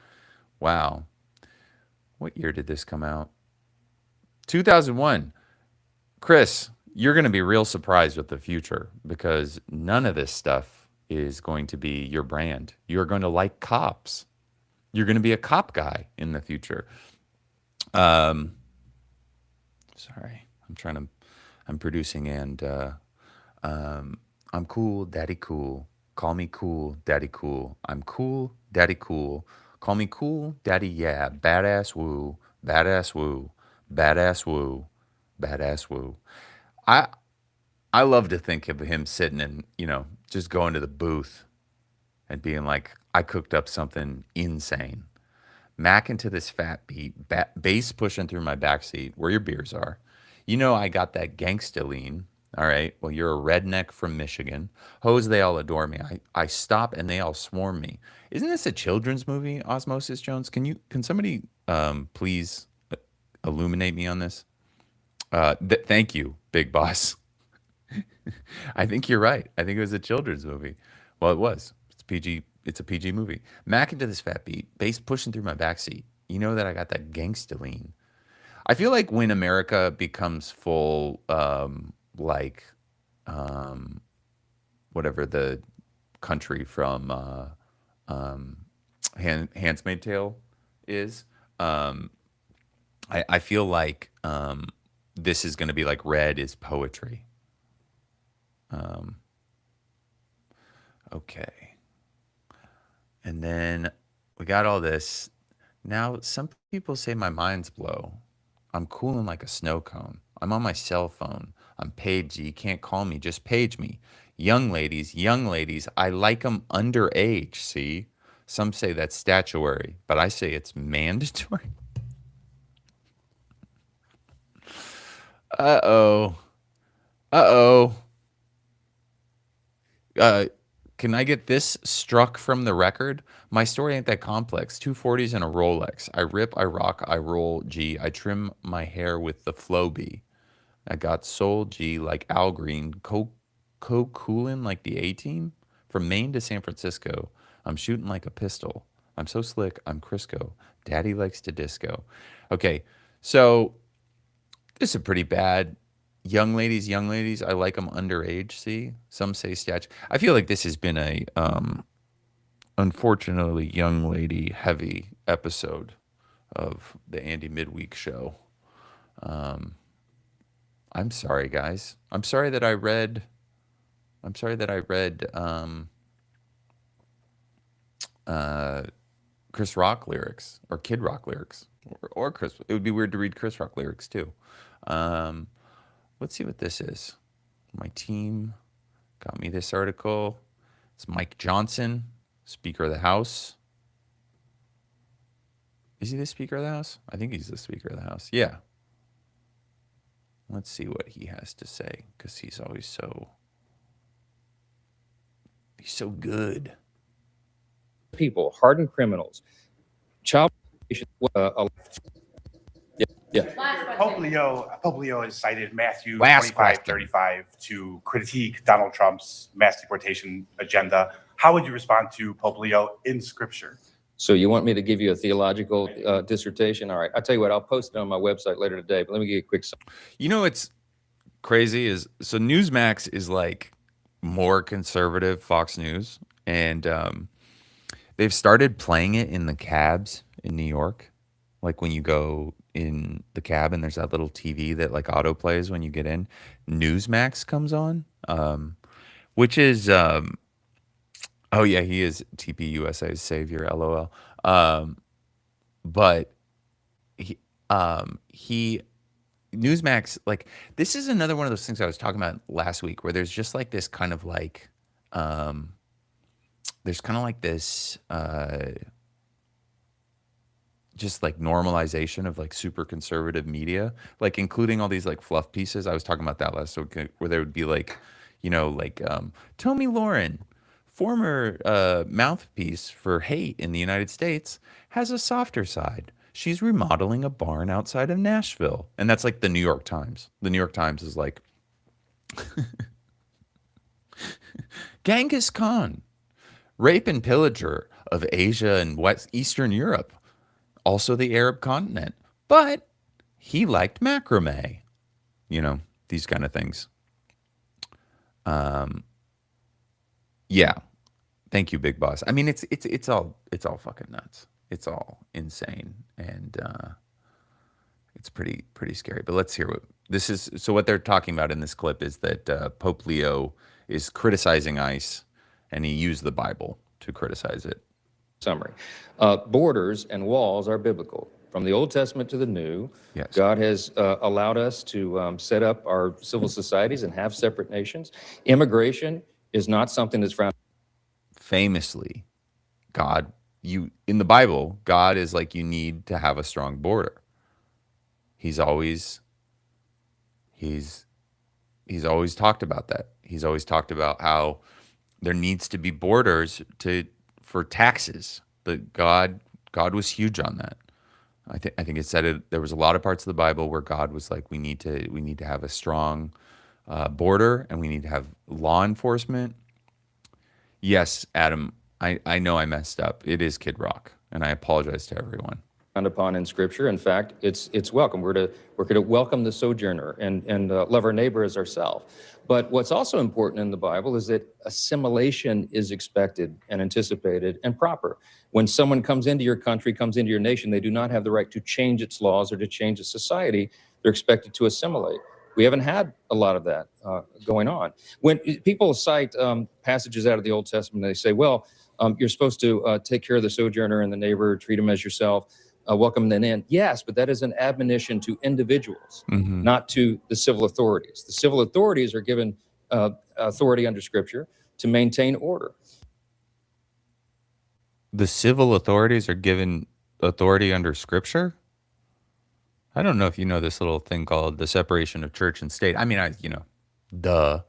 Wow. What year did this come out? 2001. Chris, you're going to be real surprised with the future because none of this stuff is going to be your brand. You're going to like cops. You're going to be a cop guy in the future. Sorry, I'm producing, and I'm cool, daddy cool. Call me cool, daddy cool. I'm cool, daddy cool. Call me cool, daddy, yeah. Badass woo, badass woo, badass woo, badass woo. I love to think of him sitting and, just going to the booth and being like, I cooked up something insane. Mac into this fat beat, bass pushing through my backseat where your beers are. I got that gangsta lean. All right. Well, you're a redneck from Michigan. Hoes, they all adore me. I stop and they all swarm me. Isn't this a children's movie, Osmosis Jones? Can somebody please illuminate me on this? Thank you, Big Boss. I think you're right. I think it was a children's movie. Well, it was. It's PG. It's a PG movie. Mac into this fat beat, bass pushing through my backseat. You know that I got that gangsta lean. I feel like when America becomes full, whatever the country from Handmaid's Tale is, I feel like this is going to be like Red is poetry. Okay. And then we got all this. Now, some people say my mind's blow. I'm cooling like a snow cone. I'm on my cell phone. I'm paid, G. You can't call me, just page me. Young ladies, I like 'em underage, see? Some say that's statutory, but I say it's mandatory. Uh-oh. Uh-oh. Can I get this struck from the record? My story ain't that complex. 240s and a Rolex. I rip, I rock, I roll, G. I trim my hair with the Flow Bee. I got soul, G, like Al Green. Coolin' like the A-Team. From Maine to San Francisco. I'm shooting like a pistol. I'm so slick, I'm Crisco. Daddy likes to disco. Okay, so this is pretty bad. Young ladies, I like them underage, see? Some say statue. I feel like this has been a, unfortunately, young lady heavy episode of the Andy Midweek Show. I'm sorry, guys. I'm sorry that I read Chris Rock lyrics or Kid Rock lyrics or Chris. It would be weird to read Chris Rock lyrics too. Let's see what this is. My team got me this article. It's Mike Johnson, Speaker of the House. Is he the Speaker of the House? I think he's the Speaker of the House. Yeah. Let's see what he has to say, because he's always he's so good. People, hardened criminals, child. Pope Leo has cited Matthew 25:35 to critique Donald Trump's mass deportation agenda. How would you respond to Pope Leo in Scripture? So you want me to give you a theological dissertation? All right, I'll tell you what, I'll post it on my website later today, but let me give you a quick. You know what's crazy is, so Newsmax is like more conservative Fox News, and they've started playing it in the cabs in New York. Like when you go in the cab and there's that little TV that like auto plays when you get in, Newsmax comes on, which is, oh yeah, he is TPUSA's savior, LOL. But he Newsmax, like, this is another one of those things I was talking about last week, where there's just like this kind of like, there's kind of like this, just like normalization of like super conservative media, like including all these like fluff pieces. I was talking about that last week, where there would be like, you know, like Tomi Lahren, former mouthpiece for hate in the United States, has a softer side. She's remodeling a barn outside of Nashville. And that's like the New York Times. The New York Times is like, Genghis Khan, rape and pillager of Asia and Eastern Europe, also the Arab continent, but he liked macrame, you know, these kind of things. Yeah. Thank you, Big Boss. I mean, it's all fucking nuts. It's all insane, and it's pretty scary. But let's hear what this is. So what they're talking about in this clip is that Pope Leo is criticizing ICE, and he used the Bible to criticize it. Summary. Borders and walls are biblical. From the Old Testament to the New, yes. God has allowed us to set up our civil societies and have separate nations. Immigration is not something that's frowned. Famously, in the Bible, God is like, you need to have a strong border. He's always talked about that. He's always talked about how there needs to be borders for taxes. But God was huge on that. I think it said it. There was a lot of parts of the Bible where God was like, we need to have a strong border, and we need to have law enforcement. Yes, Adam, I know I messed up. It is Kid Rock, and I apologize to everyone. Upon in Scripture. In fact, it's welcome. We're to welcome the sojourner and love our neighbor as ourselves. But what's also important in the Bible is that assimilation is expected and anticipated and proper. When someone comes into your country, comes into your nation, they do not have the right to change its laws or to change its society. They're expected to assimilate. We haven't had a lot of that going on. When people cite passages out of the Old Testament, they say, well, you're supposed to take care of the sojourner and the neighbor, treat them as yourself. Welcome them in. Yes, but that is an admonition to individuals, not to the civil authorities. The civil authorities are given authority under Scripture to maintain order. The civil authorities are given authority under Scripture? I don't know if you know this little thing called the separation of church and state. I mean, duh.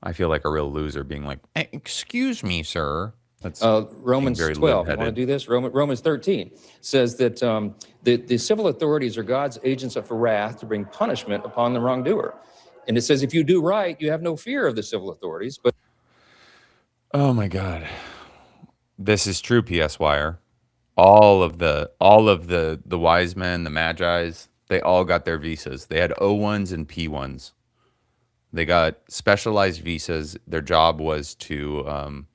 I feel like a real loser being like, excuse me, sir. That's Romans 12. You want to do this? Romans 13 says that the civil authorities are God's agents for wrath to bring punishment upon the wrongdoer. And it says if you do right, you have no fear of the civil authorities. But oh my God, this is true. P.S. Wire. All of the wise men, the magi's, they all got their visas. They had O1s and P1s. They got specialized visas. Their job was to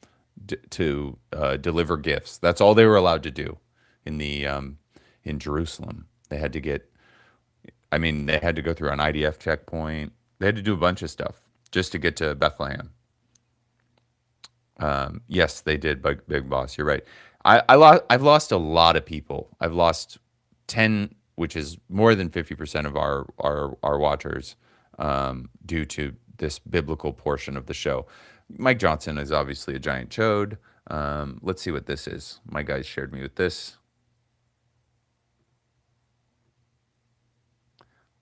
deliver gifts. That's all they were allowed to do in Jerusalem. They had to they had to go through an IDF checkpoint. They had to do a bunch of stuff just to get to Bethlehem. Yes, they did, Big Boss. You're right. I've lost a lot of people. I've lost 10, which is more than 50% of our watchers, due to this biblical portion of the show. Mike Johnson is obviously a giant chode. Let's see what this is. My guys shared me with this.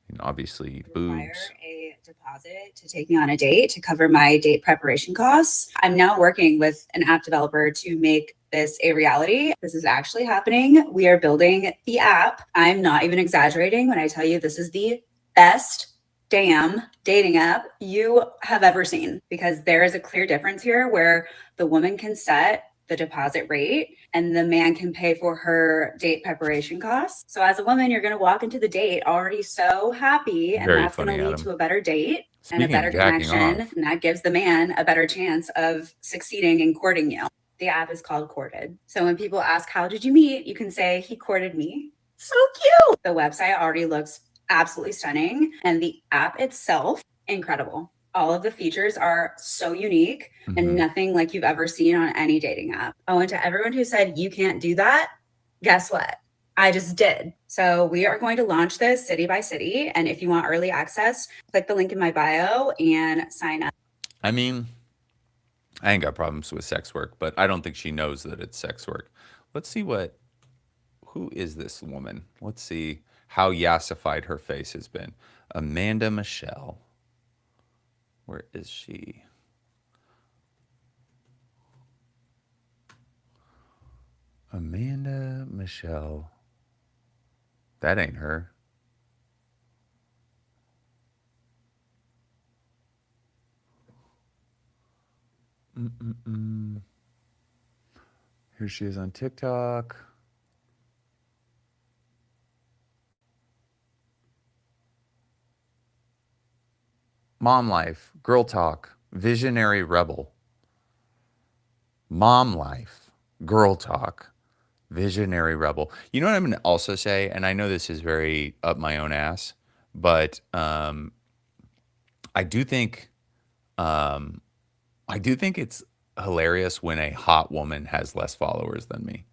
And obviously, boobs. A deposit to take me on a date to cover my date preparation costs. I'm now working with an app developer to make this a reality. This is actually happening. We are building the app. I'm not even exaggerating when I tell you this is the best damn dating app you have ever seen, because there is a clear difference here where the woman can set the deposit rate and the man can pay for her date preparation costs. So as a woman, you're going to walk into the date already so happy, and that's going to lead to a better date and a better connection. And that gives the man a better chance of succeeding in courting you. The app is called Courted. So when people ask, how did you meet? You can say, he courted me. So cute. The website already looks absolutely stunning. And the app itself, incredible. All of the features are so unique and nothing like you've ever seen on any dating app. Oh, and to everyone who said you can't do that, guess what? I just did. So we are going to launch this city by city. And if you want early access, click the link in my bio and sign up. I mean, I ain't got problems with sex work, but I don't think she knows that it's sex work. Let's see who is this woman? Let's see how yassified her face has been. Amanda Michelle. Where is she? Amanda Michelle. That ain't her. Here she is on TikTok. Mom life, girl talk, visionary rebel. Mom life, girl talk, visionary rebel. You know what I'm going to also say, and I know this is very up my own ass, but I do think it's hilarious when a hot woman has less followers than me.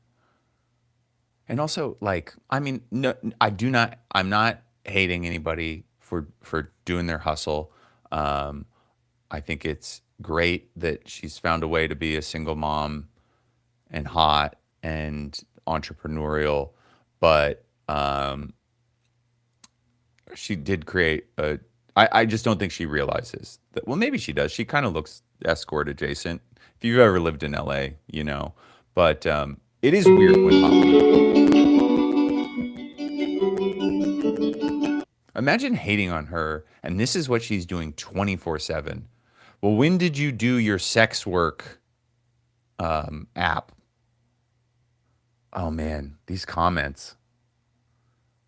And also, like, I mean, no, I'm not hating anybody for doing their hustle. I think it's great that she's found a way to be a single mom and hot and entrepreneurial, but she did create I just don't think she realizes that. Well, maybe she does. She kind of looks escort adjacent. If you've ever lived in LA, you know, but it is weird when hot women. Imagine hating on her, and this is what she's doing 24/7. Well, when did you do your sex work app? Oh man, these comments.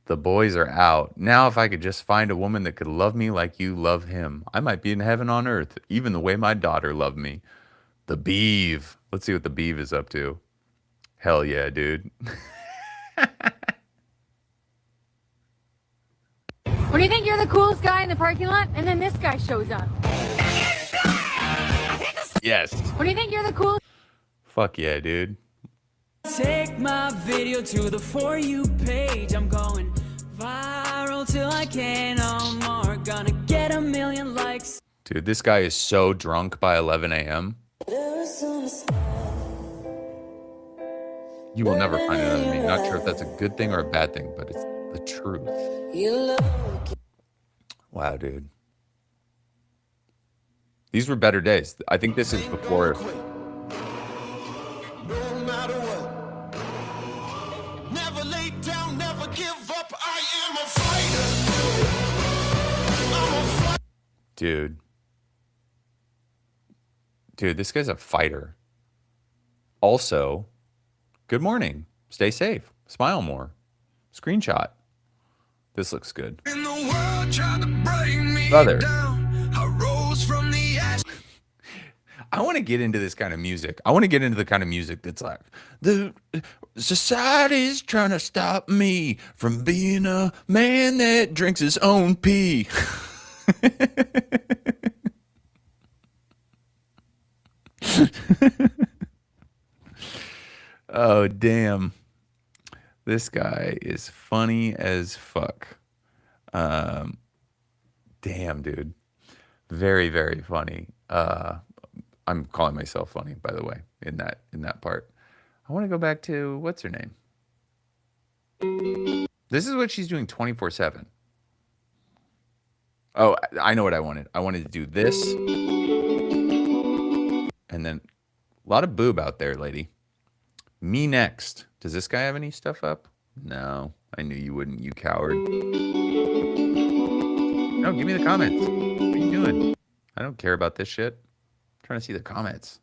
The boys are out. Now if I could just find a woman that could love me like you love him, I might be in heaven on earth, even the way my daughter loved me. The Beeve. Let's see what the Beeve is up to. Hell yeah, dude. When you think you're the coolest guy in the parking lot, and then this guy shows up. Yes. When you think you're the coolest. Fuck yeah, dude. Take my video to the For You page. I'm going viral till I can't no more. Gonna get 1 million likes. Dude, this guy is so drunk by 11 a.m. You will never find another me. Not sure if that's a good thing or a bad thing, but it's the truth. Wow, dude. These were better days. I think this is before. Dude. Dude, this guy's a fighter. Also, good morning. Stay safe. Smile more. Screenshot. This looks good. Brother. I want to get into this kind of music. I want to get into the kind of music that's like, the society's trying to stop me from being a man that drinks his own pee. Oh, damn. This guy is funny as fuck. Damn, dude. Very, very funny. I'm calling myself funny, by the way, in that part. I want to go back to, what's her name? This is what she's doing 24/7. Oh, I know what I wanted. I wanted to do this. And then a lot of boob out there, lady. Me next. Does this guy have any stuff up? No. I knew you wouldn't, you coward. No, give me the comments. What are you doing? I don't care about this shit. I'm trying to see the comments.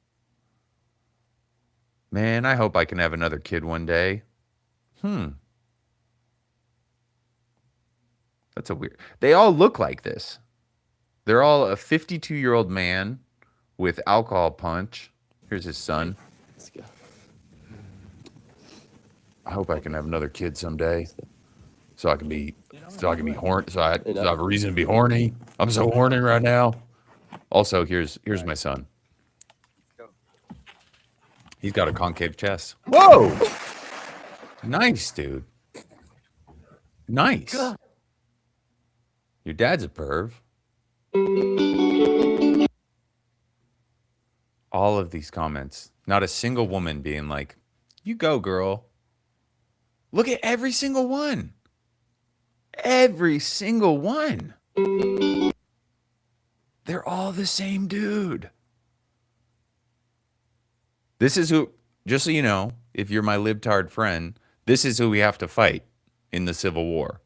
Man, I hope I can have another kid one day. That's a weird. They all look like this. They're all a 52-year-old man with alcohol punch. Here's his son. Let's go. I hope I can have another kid someday, so I can be horny. So I have a reason to be horny. I'm so horny right now. Also, here's my son. He's got a concave chest. Whoa! Nice, dude. Nice. Your dad's a perv. All of these comments. Not a single woman being like, you go, girl. Look at every single one. Every single one. They're all the same dude. This is who, just so you know, if you're my libtard friend, this is who we have to fight in the Civil War,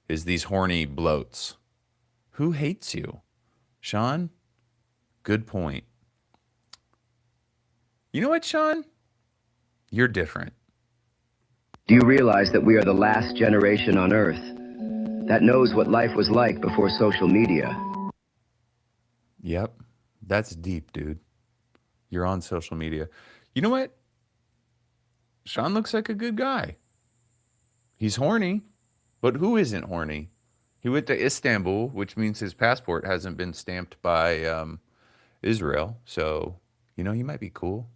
is these horny bloats. Who hates you? Sean? Good point. You know what, Sean? You're different. Do you realize that we are the last generation on Earth that knows what life was like before social media? Yep. That's deep, dude. You're on social media. You know what? Sean looks like a good guy. He's horny, but who isn't horny? He went to Istanbul, which means his passport hasn't been stamped by Israel. So, you know, he might be cool.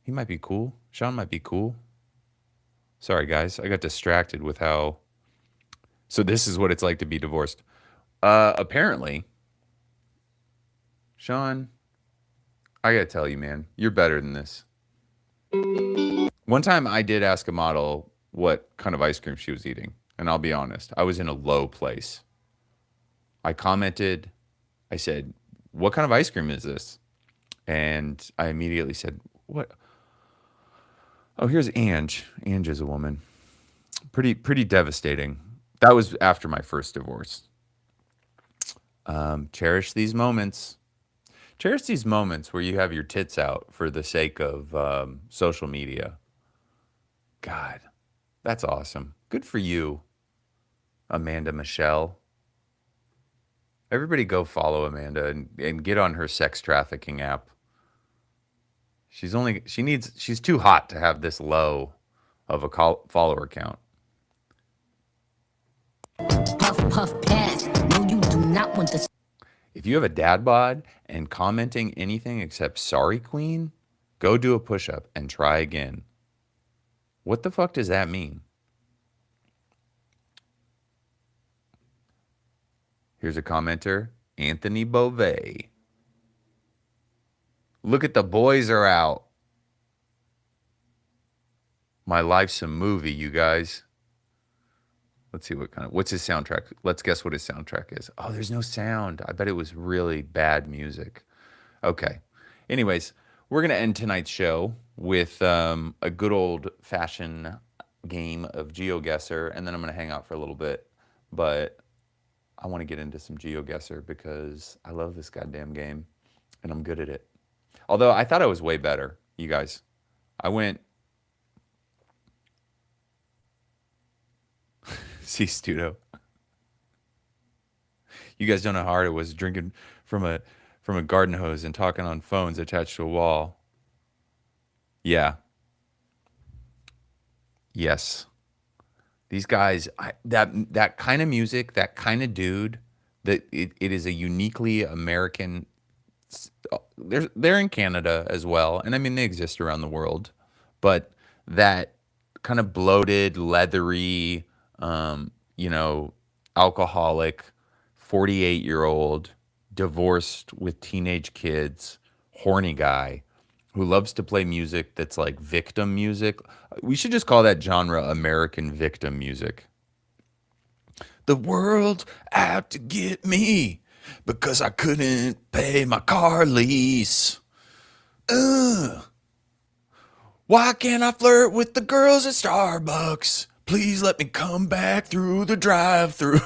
He might be cool. Sean might be cool. Sorry, guys. I got distracted with how... So this is what it's like to be divorced. Apparently, Sean, I got to tell you, man, you're better than this. One time I did ask a model what kind of ice cream she was eating. And I'll be honest, I was in a low place. I commented, I said, what kind of ice cream is this? And I immediately said, what? Oh, here's Ange. Ange is a woman. Pretty devastating That was after my first divorce. Cherish these moments. Cherish these moments where you have your tits out for the sake of social media. God, that's awesome. Good for you, Amanda Michelle. Everybody go follow Amanda and get on her sex trafficking app. She's too hot to have this low of a follower count. Puff, puff, pass. No, you do not want this. If you have a dad bod and commenting anything except sorry queen, go do a push-up and try again. What the fuck does that mean? Here's a commenter, Anthony Beauvais. Look at the boys are out. My life's a movie, you guys. Let's see what's his soundtrack? Let's guess what his soundtrack is. Oh, there's no sound. I bet it was really bad music. Okay. Anyways, we're going to end tonight's show with a good old-fashioned game of Geoguessr, and then I'm going to hang out for a little bit. But I want to get into some Geoguessr because I love this goddamn game, and I'm good at it. Although I thought I was way better, you guys. I went... See, Studo. You guys don't know how hard it was drinking from a garden hose and talking on phones attached to a wall. Yeah. Yes. These guys, that kind of music, that kind of dude, that it is a uniquely American. They're in Canada as well, and I mean they exist around the world, but that kind of bloated, leathery, alcoholic, 48-year-old, divorced with teenage kids, horny guy who loves to play music that's like victim music. We should just call that genre American victim music. The world out to get me because I couldn't pay my car lease. Why can't I flirt with the girls at Starbucks? Please let me come back through the drive-thru.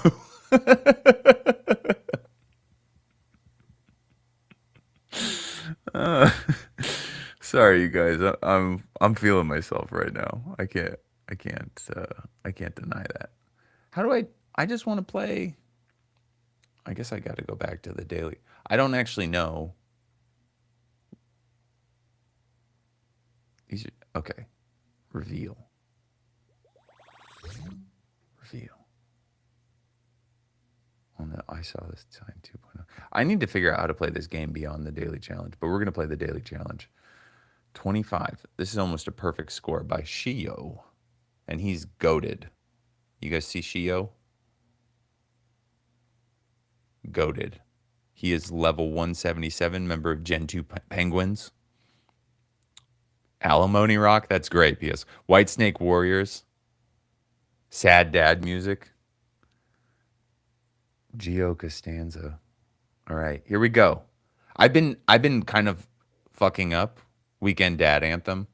Sorry, you guys. I'm feeling myself right now. I can't deny that. How do I just want to play. I guess I got to go back to the daily. I don't actually know. Okay. Reveal. I saw this time 2.0. I need to figure out how to play this game beyond the daily challenge, but we're going to play the daily challenge. 25. This is almost a perfect score by Shio, and he's goated. You guys see Shio? Goated. He is level 177, member of Gen 2 Penguins. Alimony Rock, that's great. P.S. White Snake Warriors. Sad dad music. Geo Costanza. All right, here we go. I've been kind of fucking up Weekend Dad Anthem.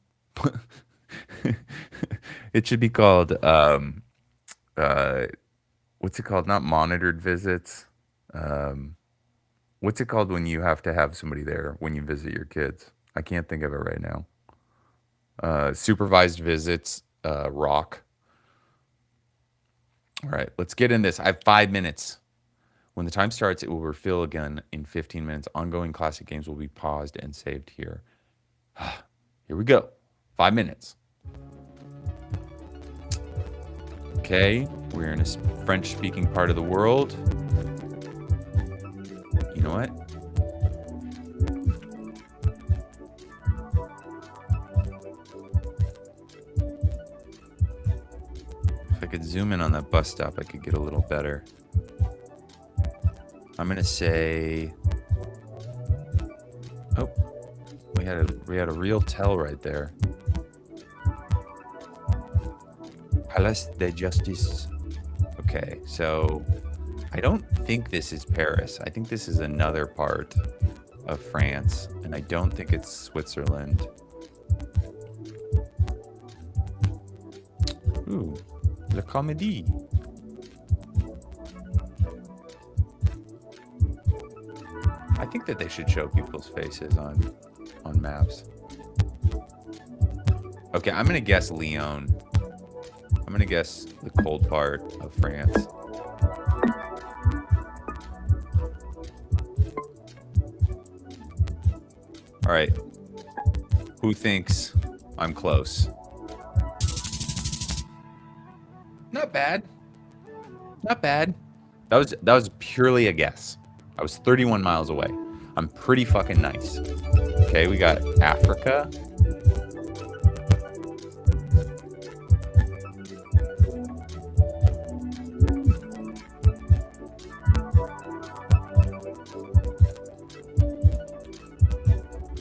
It should be called what's it called? Not monitored visits. What's it called when you have to have somebody there when you visit your kids? I can't think of it right now. Supervised visits, rock. All right, let's get in this. I have 5 minutes. When the time starts, it will refill again in 15 minutes. Ongoing classic games will be paused and saved here. Here we go. 5 minutes. Okay, we're in a French-speaking part of the world. You know what? If I could zoom in on that bus stop, I could get a little better. I'm gonna say, oh, we had a real tell right there. Palais de Justice. Okay, so I don't think this is Paris. I think this is another part of France, and I don't think it's Switzerland. Ooh, La Comédie. think that they should show people's faces on maps. Okay, I'm gonna guess Lyon. I'm gonna guess the cold part of France. All right. Who thinks I'm close? Not bad. Not bad. That was purely a guess. I was 31 miles away. I'm pretty fucking nice. Okay, we got Africa.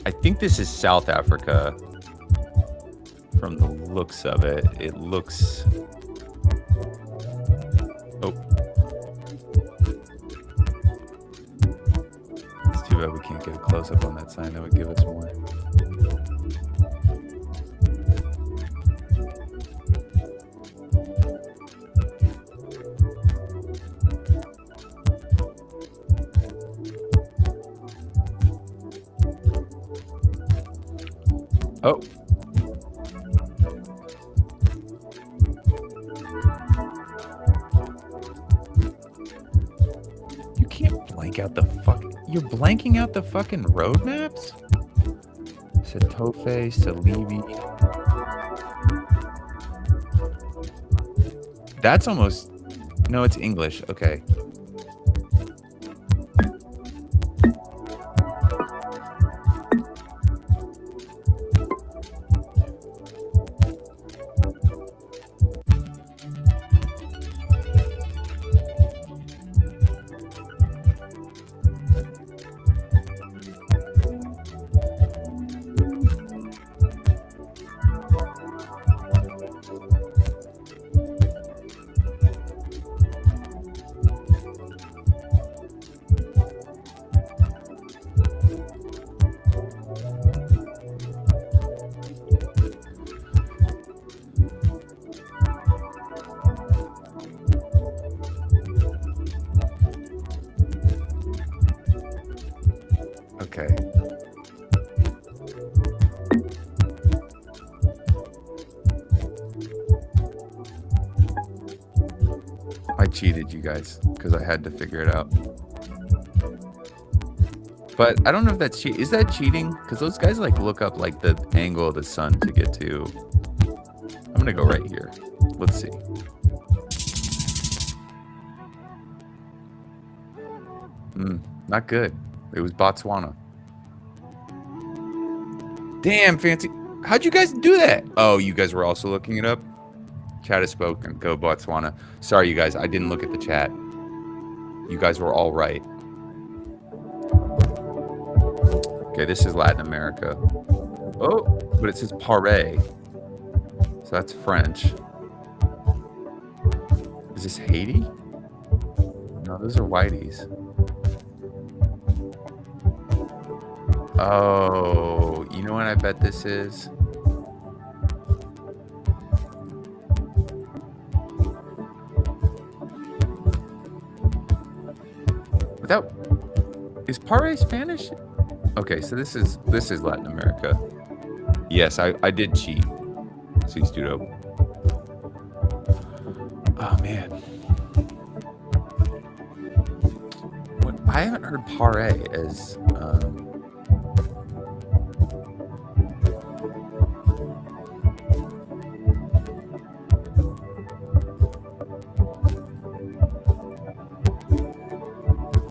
I think this is South Africa. From the looks of it, it looks... Oh. It's too bad we can't get a close-up on that sign. That would give us more. Oh. You can't blank out the fuck. You're blanking out the fucking road maps? Setofe, Salibi. That's almost... No, it's English. Okay. Okay. I cheated, you guys, because I had to figure it out. But I don't know if that's cheating. Is that cheating? Because those guys like look up like the angle of the sun to get to. I'm gonna go right here. Let's see. Not good. It was Botswana. Damn, fancy. How'd you guys do that? Oh, you guys were also looking it up? Chat has spoken. Go Botswana. Sorry, you guys. I didn't look at the chat. You guys were all right. Okay, this is Latin America. Oh, but it says Pare. So that's French. Is this Haiti? No, those are whiteys. Oh, you know what I bet this is? Is Pare Spanish? Okay, so this is Latin America. Yes, I did cheat. Sí, Studo. Oh man. What, I haven't heard Pare as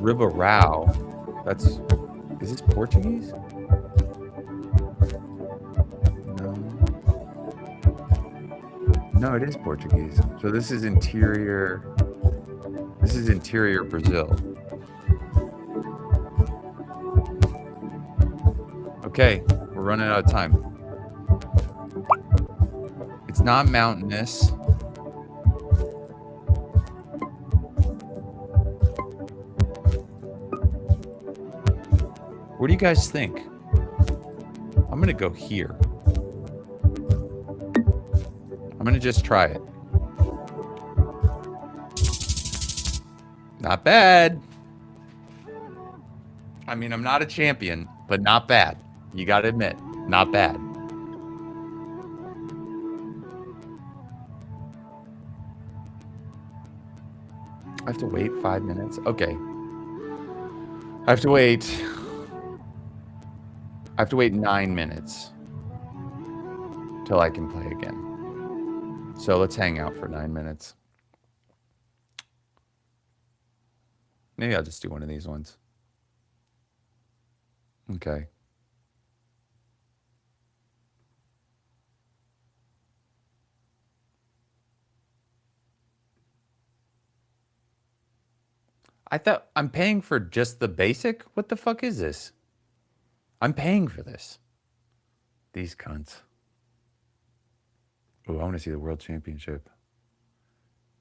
Ribeirão. Is this Portuguese? No, it is Portuguese. So this is interior Brazil. Okay, we're running out of time. It's not mountainous. What do you guys think? I'm gonna go here. I'm gonna just try it. Not bad. I mean, I'm not a champion, but not bad. You got to admit, not bad. I have to wait 5 minutes. Okay. I have to wait 9 minutes till I can play again. So let's hang out for 9 minutes. Maybe I'll just do one of these ones. Okay. I thought I'm paying for just the basic? What the fuck is this? I'm paying for this. These cunts. Oh, I want to see the World Championship.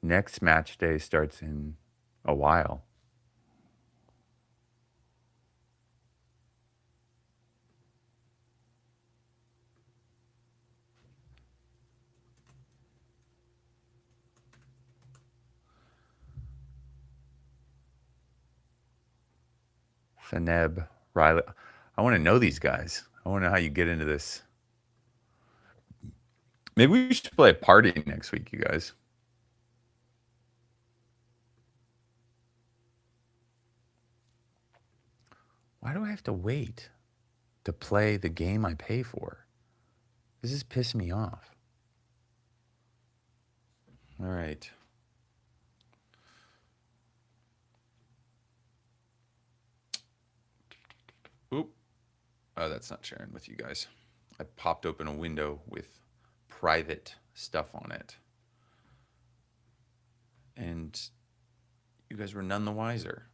Next match day starts in a while. Seneb, Riley. I want to know these guys. I want to know how you get into this. Maybe we should play a party next week, you guys. Why do I have to wait to play the game I pay for? This is pissing me off. All right. Oop. Oh, that's not sharing with you guys. I popped open a window with private stuff on it. And you guys were none the wiser.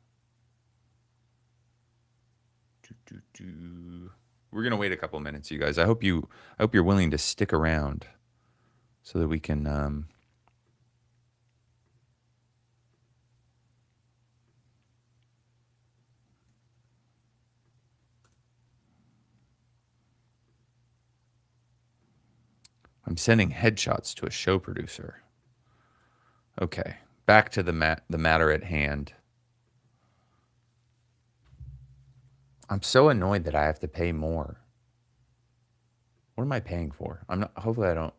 We're gonna wait a couple minutes, you guys. I hope you're willing to stick around so that we can I'm sending headshots to a show producer. Okay, back to the matter at hand. I'm so annoyed that I have to pay more. What am I paying for? I'm not. Hopefully, I don't.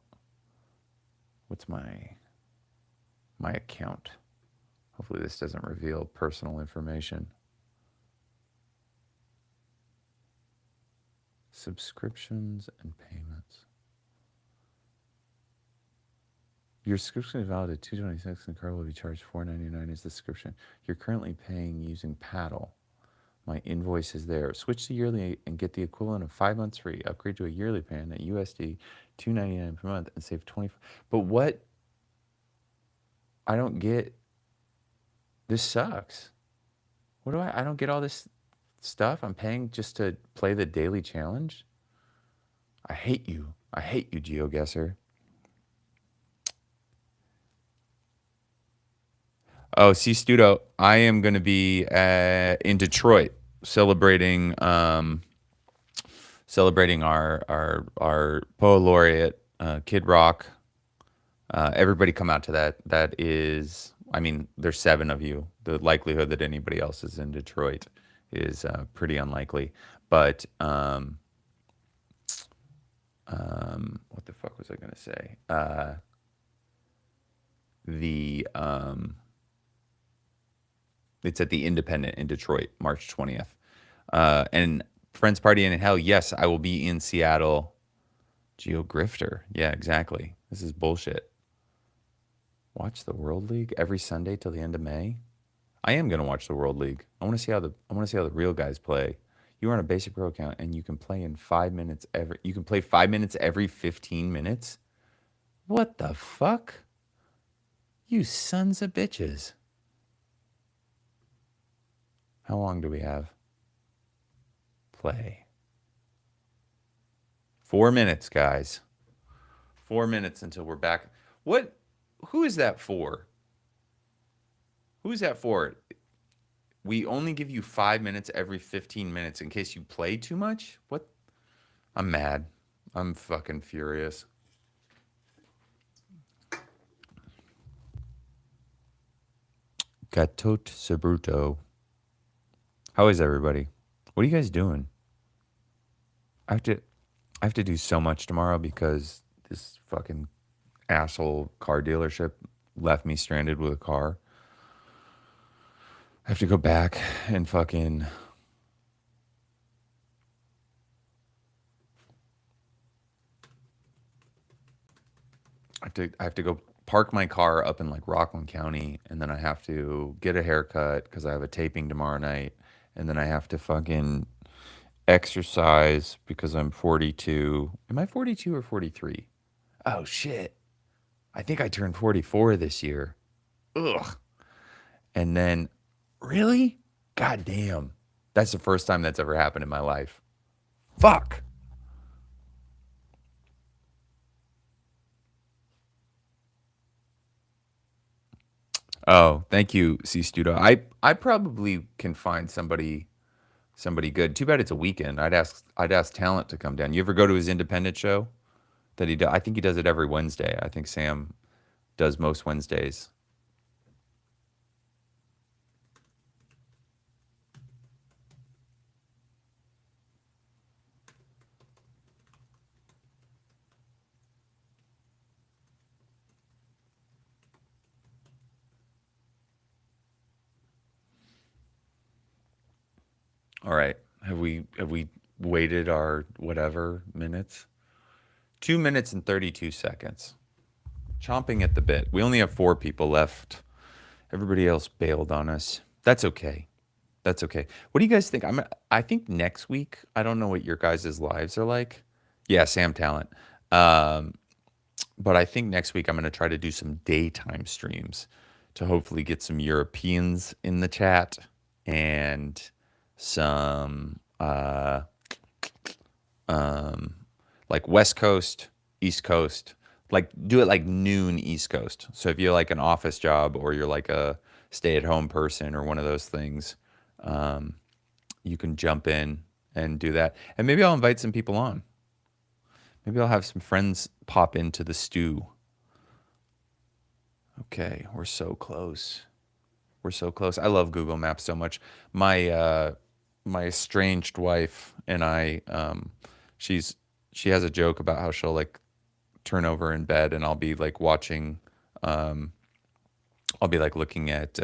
What's my account? Hopefully, this doesn't reveal personal information. Subscriptions and payments. Your subscription is valid at $226 and the card will be charged $4.99 as the subscription. You're currently paying using Paddle. My invoice is there. Switch to yearly and get the equivalent of 5 months free. Upgrade to a yearly plan at USD $2.99 per month and save 20. But what? I don't get. This sucks. What do I don't get all this stuff. I'm paying just to play the daily challenge. I hate you. I hate you, Geoguessr. Oh, see, Studo, I am going to be in Detroit celebrating our Poet Laureate, Kid Rock. Everybody come out to that. That is, I mean, there's 7 of you. The likelihood that anybody else is in Detroit is pretty unlikely. But what the fuck was I going to say? It's at the Independent in Detroit, March 20th. And Friends Party in Hell, yes, I will be in Seattle. Geogrifter. Yeah, exactly. This is bullshit. Watch the World League every Sunday till the end of May. I am gonna watch the World League. I want to see how the real guys play. You are on a basic pro account and you can play in 5 minutes every. You can play 5 minutes every 15 minutes. What the fuck? You sons of bitches. How long do we have? Play. 4 minutes, guys. 4 minutes until we're back. What? Who is that for? Who is that for? We only give you 5 minutes every 15 minutes in case you play too much? What? I'm mad. I'm fucking furious. Gatot Sabruto. How is everybody? What are you guys doing? I have to do so much tomorrow because this fucking asshole car dealership left me stranded with a car. I have to go back and fucking I have to go park my car up in like Rockland County, and then I have to get a haircut because I have a taping tomorrow night, and then I have to fucking exercise because I'm 42. Am I 42 or 43? Oh shit. I think I turned 44 this year. Ugh. And then, really? God damn. That's the first time that's ever happened in my life. Fuck. Oh, thank you, C Studio. I probably can find somebody good. Too bad it's a weekend. I'd ask Talent to come down. You ever go to his independent show that he does? I think he does it every Wednesday. I think Sam does most Wednesdays. All right. Have we waited our whatever minutes? 2 minutes and 32 seconds. Chomping at the bit. We only have 4 people left. Everybody else bailed on us. That's okay. That's okay. What do you guys think? I think next week, I don't know what your guys' lives are like. Yeah, Sam Talent. But I think next week I'm going to try to do some daytime streams to hopefully get some Europeans in the chat and some like West Coast, East Coast, like do it like noon East Coast. So if you're like an office job or you're like a stay-at-home person or one of those things, you can jump in and do that. And maybe I'll invite some people on. Maybe I'll have some friends pop into the stew. Okay, we're so close. We're so close. I love Google Maps so much. My estranged wife and I, she has a joke about how she'll like turn over in bed and I'll be like watching, I'll be like looking at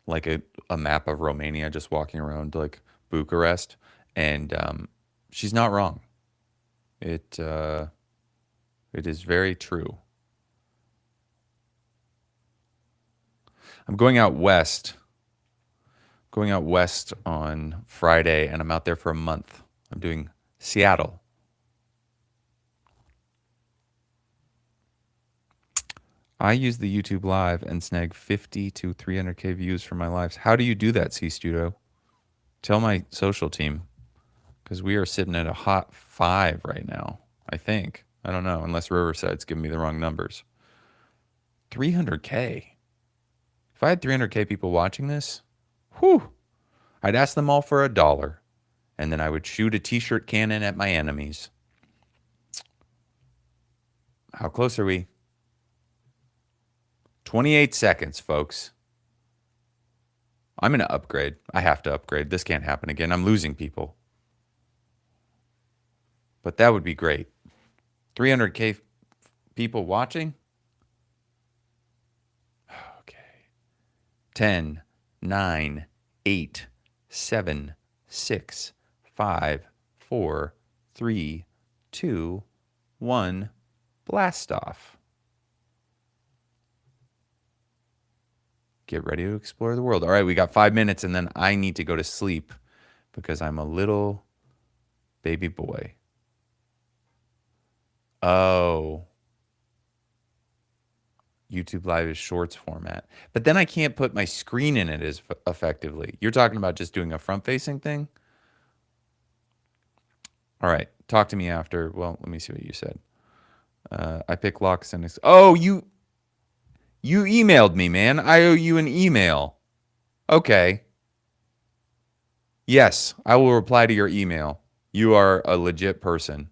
like a map of Romania, just walking around like Bucharest, and she's not wrong. It is very true. I'm going out west on Friday, and I'm out there for a month. I'm doing Seattle. I use the YouTube Live and snag 50 to 300K views for my lives. How do you do that, C Studio? Tell my social team, because we are sitting at a hot 5 right now, I think. I don't know, unless Riverside's giving me the wrong numbers. 300K. If I had 300K people watching this, whew, I'd ask them all for $1, and then I would shoot a t-shirt cannon at my enemies. How close are we? 28 seconds, folks. I'm going to upgrade. I have to upgrade. This can't happen again. I'm losing people. But that would be great. 300K people watching? Okay. 10, 9, 8, 7, 6, 5, 4, 3, 2, 1. Blast off. Get ready to explore the world. All right, we got 5 minutes, and then I need to go to sleep because I'm a little baby boy. Oh. YouTube Live is shorts format. But then I can't put my screen in it as effectively. You're talking about just doing a front-facing thing? All right, talk to me after. Well, let me see what you said. I pick locks and... Oh, you emailed me, man. I owe you an email. Okay. Yes, I will reply to your email. You are a legit person.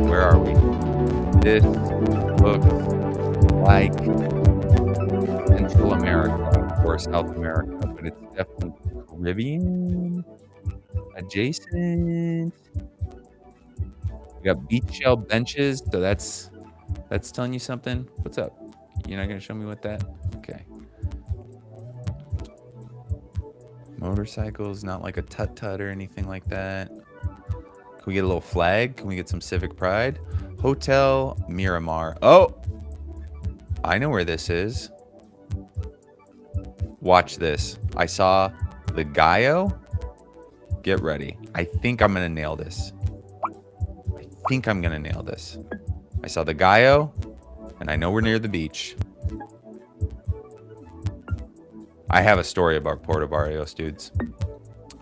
Where are we? This looks like Central America or South America, but it's definitely Caribbean adjacent. We got beach shell benches, so that's telling you something. What's up? You're not gonna show me what that? Okay. Motorcycles, not like a tut-tut or anything like that. Can we get a little flag? Can we get some civic pride? Hotel Miramar. Oh! I know where this is. Watch this. I saw the Gallo. Get ready. I think I'm gonna nail this. I saw the Gallo, and I know we're near the beach. I have a story about Puerto Barrios, dudes.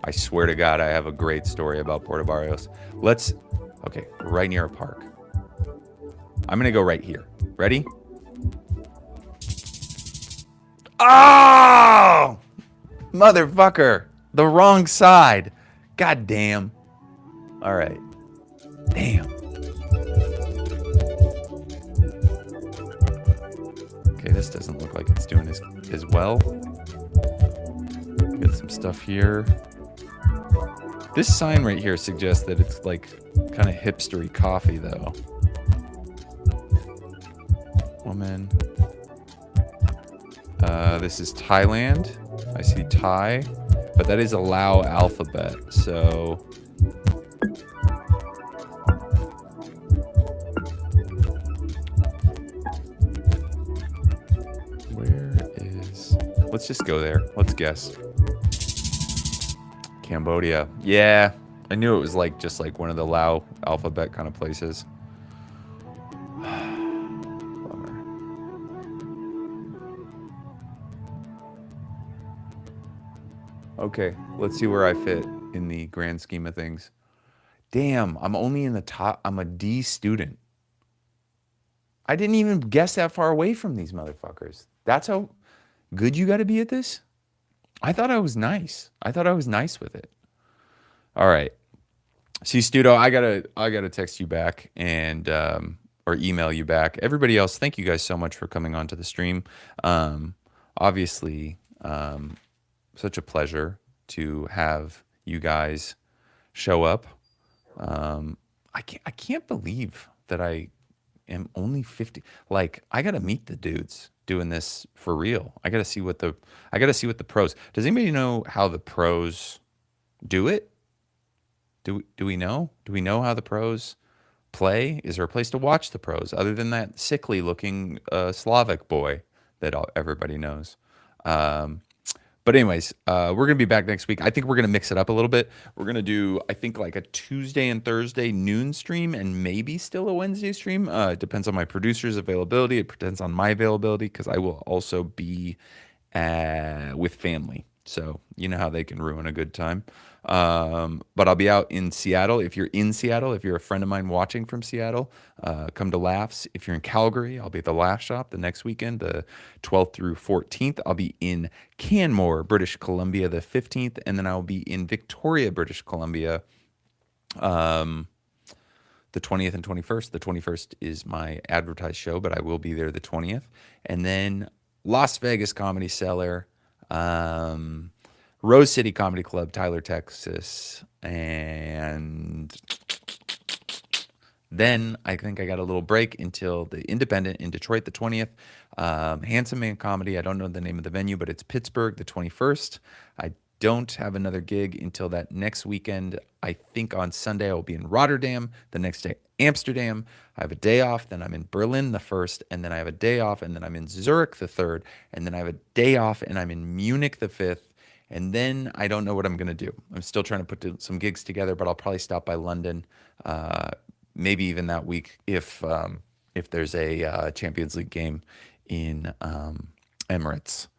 I swear to God, I have a great story about Puerto Barrios. Okay, we're right near a park. I'm gonna go right here. Ready? Oh! Motherfucker! The wrong side. God damn. All right. Damn. Okay, this doesn't look like it's doing as well. Get some stuff here. This sign right here suggests that it's like kind of hipstery coffee though. Woman. This is Thailand. I see Thai, but that is a Lao alphabet, so let's just go there. Let's guess. Cambodia. Yeah, I knew it was just like one of the Lao alphabet kind of places. Bummer. Okay, let's see where I fit in the grand scheme of things. Damn, I'm only in the top. I'm a D student. I didn't even guess that far away from these motherfuckers. That's how good you got to be at this? I thought I was nice. I thought I was nice with it. All right. See, Studo, I gotta text you back and or email you back. Everybody else, thank you guys so much for coming onto the stream. Obviously, such a pleasure to have you guys show up. I can't believe that I am only 50. Like, I gotta meet the dudes doing this for real. I gotta see what the pros. Does anybody know how the pros do it? Do we know? Do we know how the pros play? Is there a place to watch the pros other than that sickly looking Slavic boy that everybody knows? But anyways, we're going to be back next week. I think we're going to mix it up a little bit. We're going to do, I think, like a Tuesday and Thursday noon stream and maybe still a Wednesday stream. It depends on my producer's availability. It depends on my availability because I will also be with family. So you know how they can ruin a good time. But I'll be out in Seattle. If you're in Seattle, if you're a friend of mine watching from Seattle, come to Laughs. If you're in Calgary, I'll be at the Laugh Shop the next weekend, the 12th through 14th. I'll be in Canmore, British Columbia, the 15th, and then I'll be in Victoria, British Columbia, the 20th and 21st. The 21st is my advertised show, but I will be there the 20th. And then Las Vegas Comedy Cellar, Rose City Comedy Club, Tyler, Texas, and then I think I got a little break until the Independent in Detroit, the 20th. Handsome Man Comedy, I don't know the name of the venue, but it's Pittsburgh, the 21st. I don't have another gig until that next weekend. I think on Sunday I will be in Rotterdam, the next day Amsterdam. I have a day off, then I'm in Berlin the 1st, and then I have a day off, and then I'm in Zurich the 3rd, and then I have a day off, and I'm in Munich the 5th. And then I don't know what I'm going to do. I'm still trying to put some gigs together, but I'll probably stop by London, maybe even that week if there's a Champions League game in Emirates.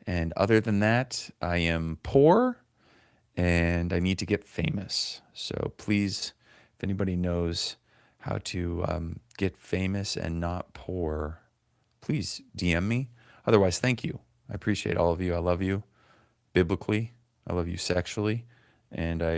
And other than that, I am poor and I need to get famous. So please, if anybody knows how to get famous and not poor, please DM me. Otherwise, thank you. I appreciate all of you. I love you. Biblically, I love you sexually, and I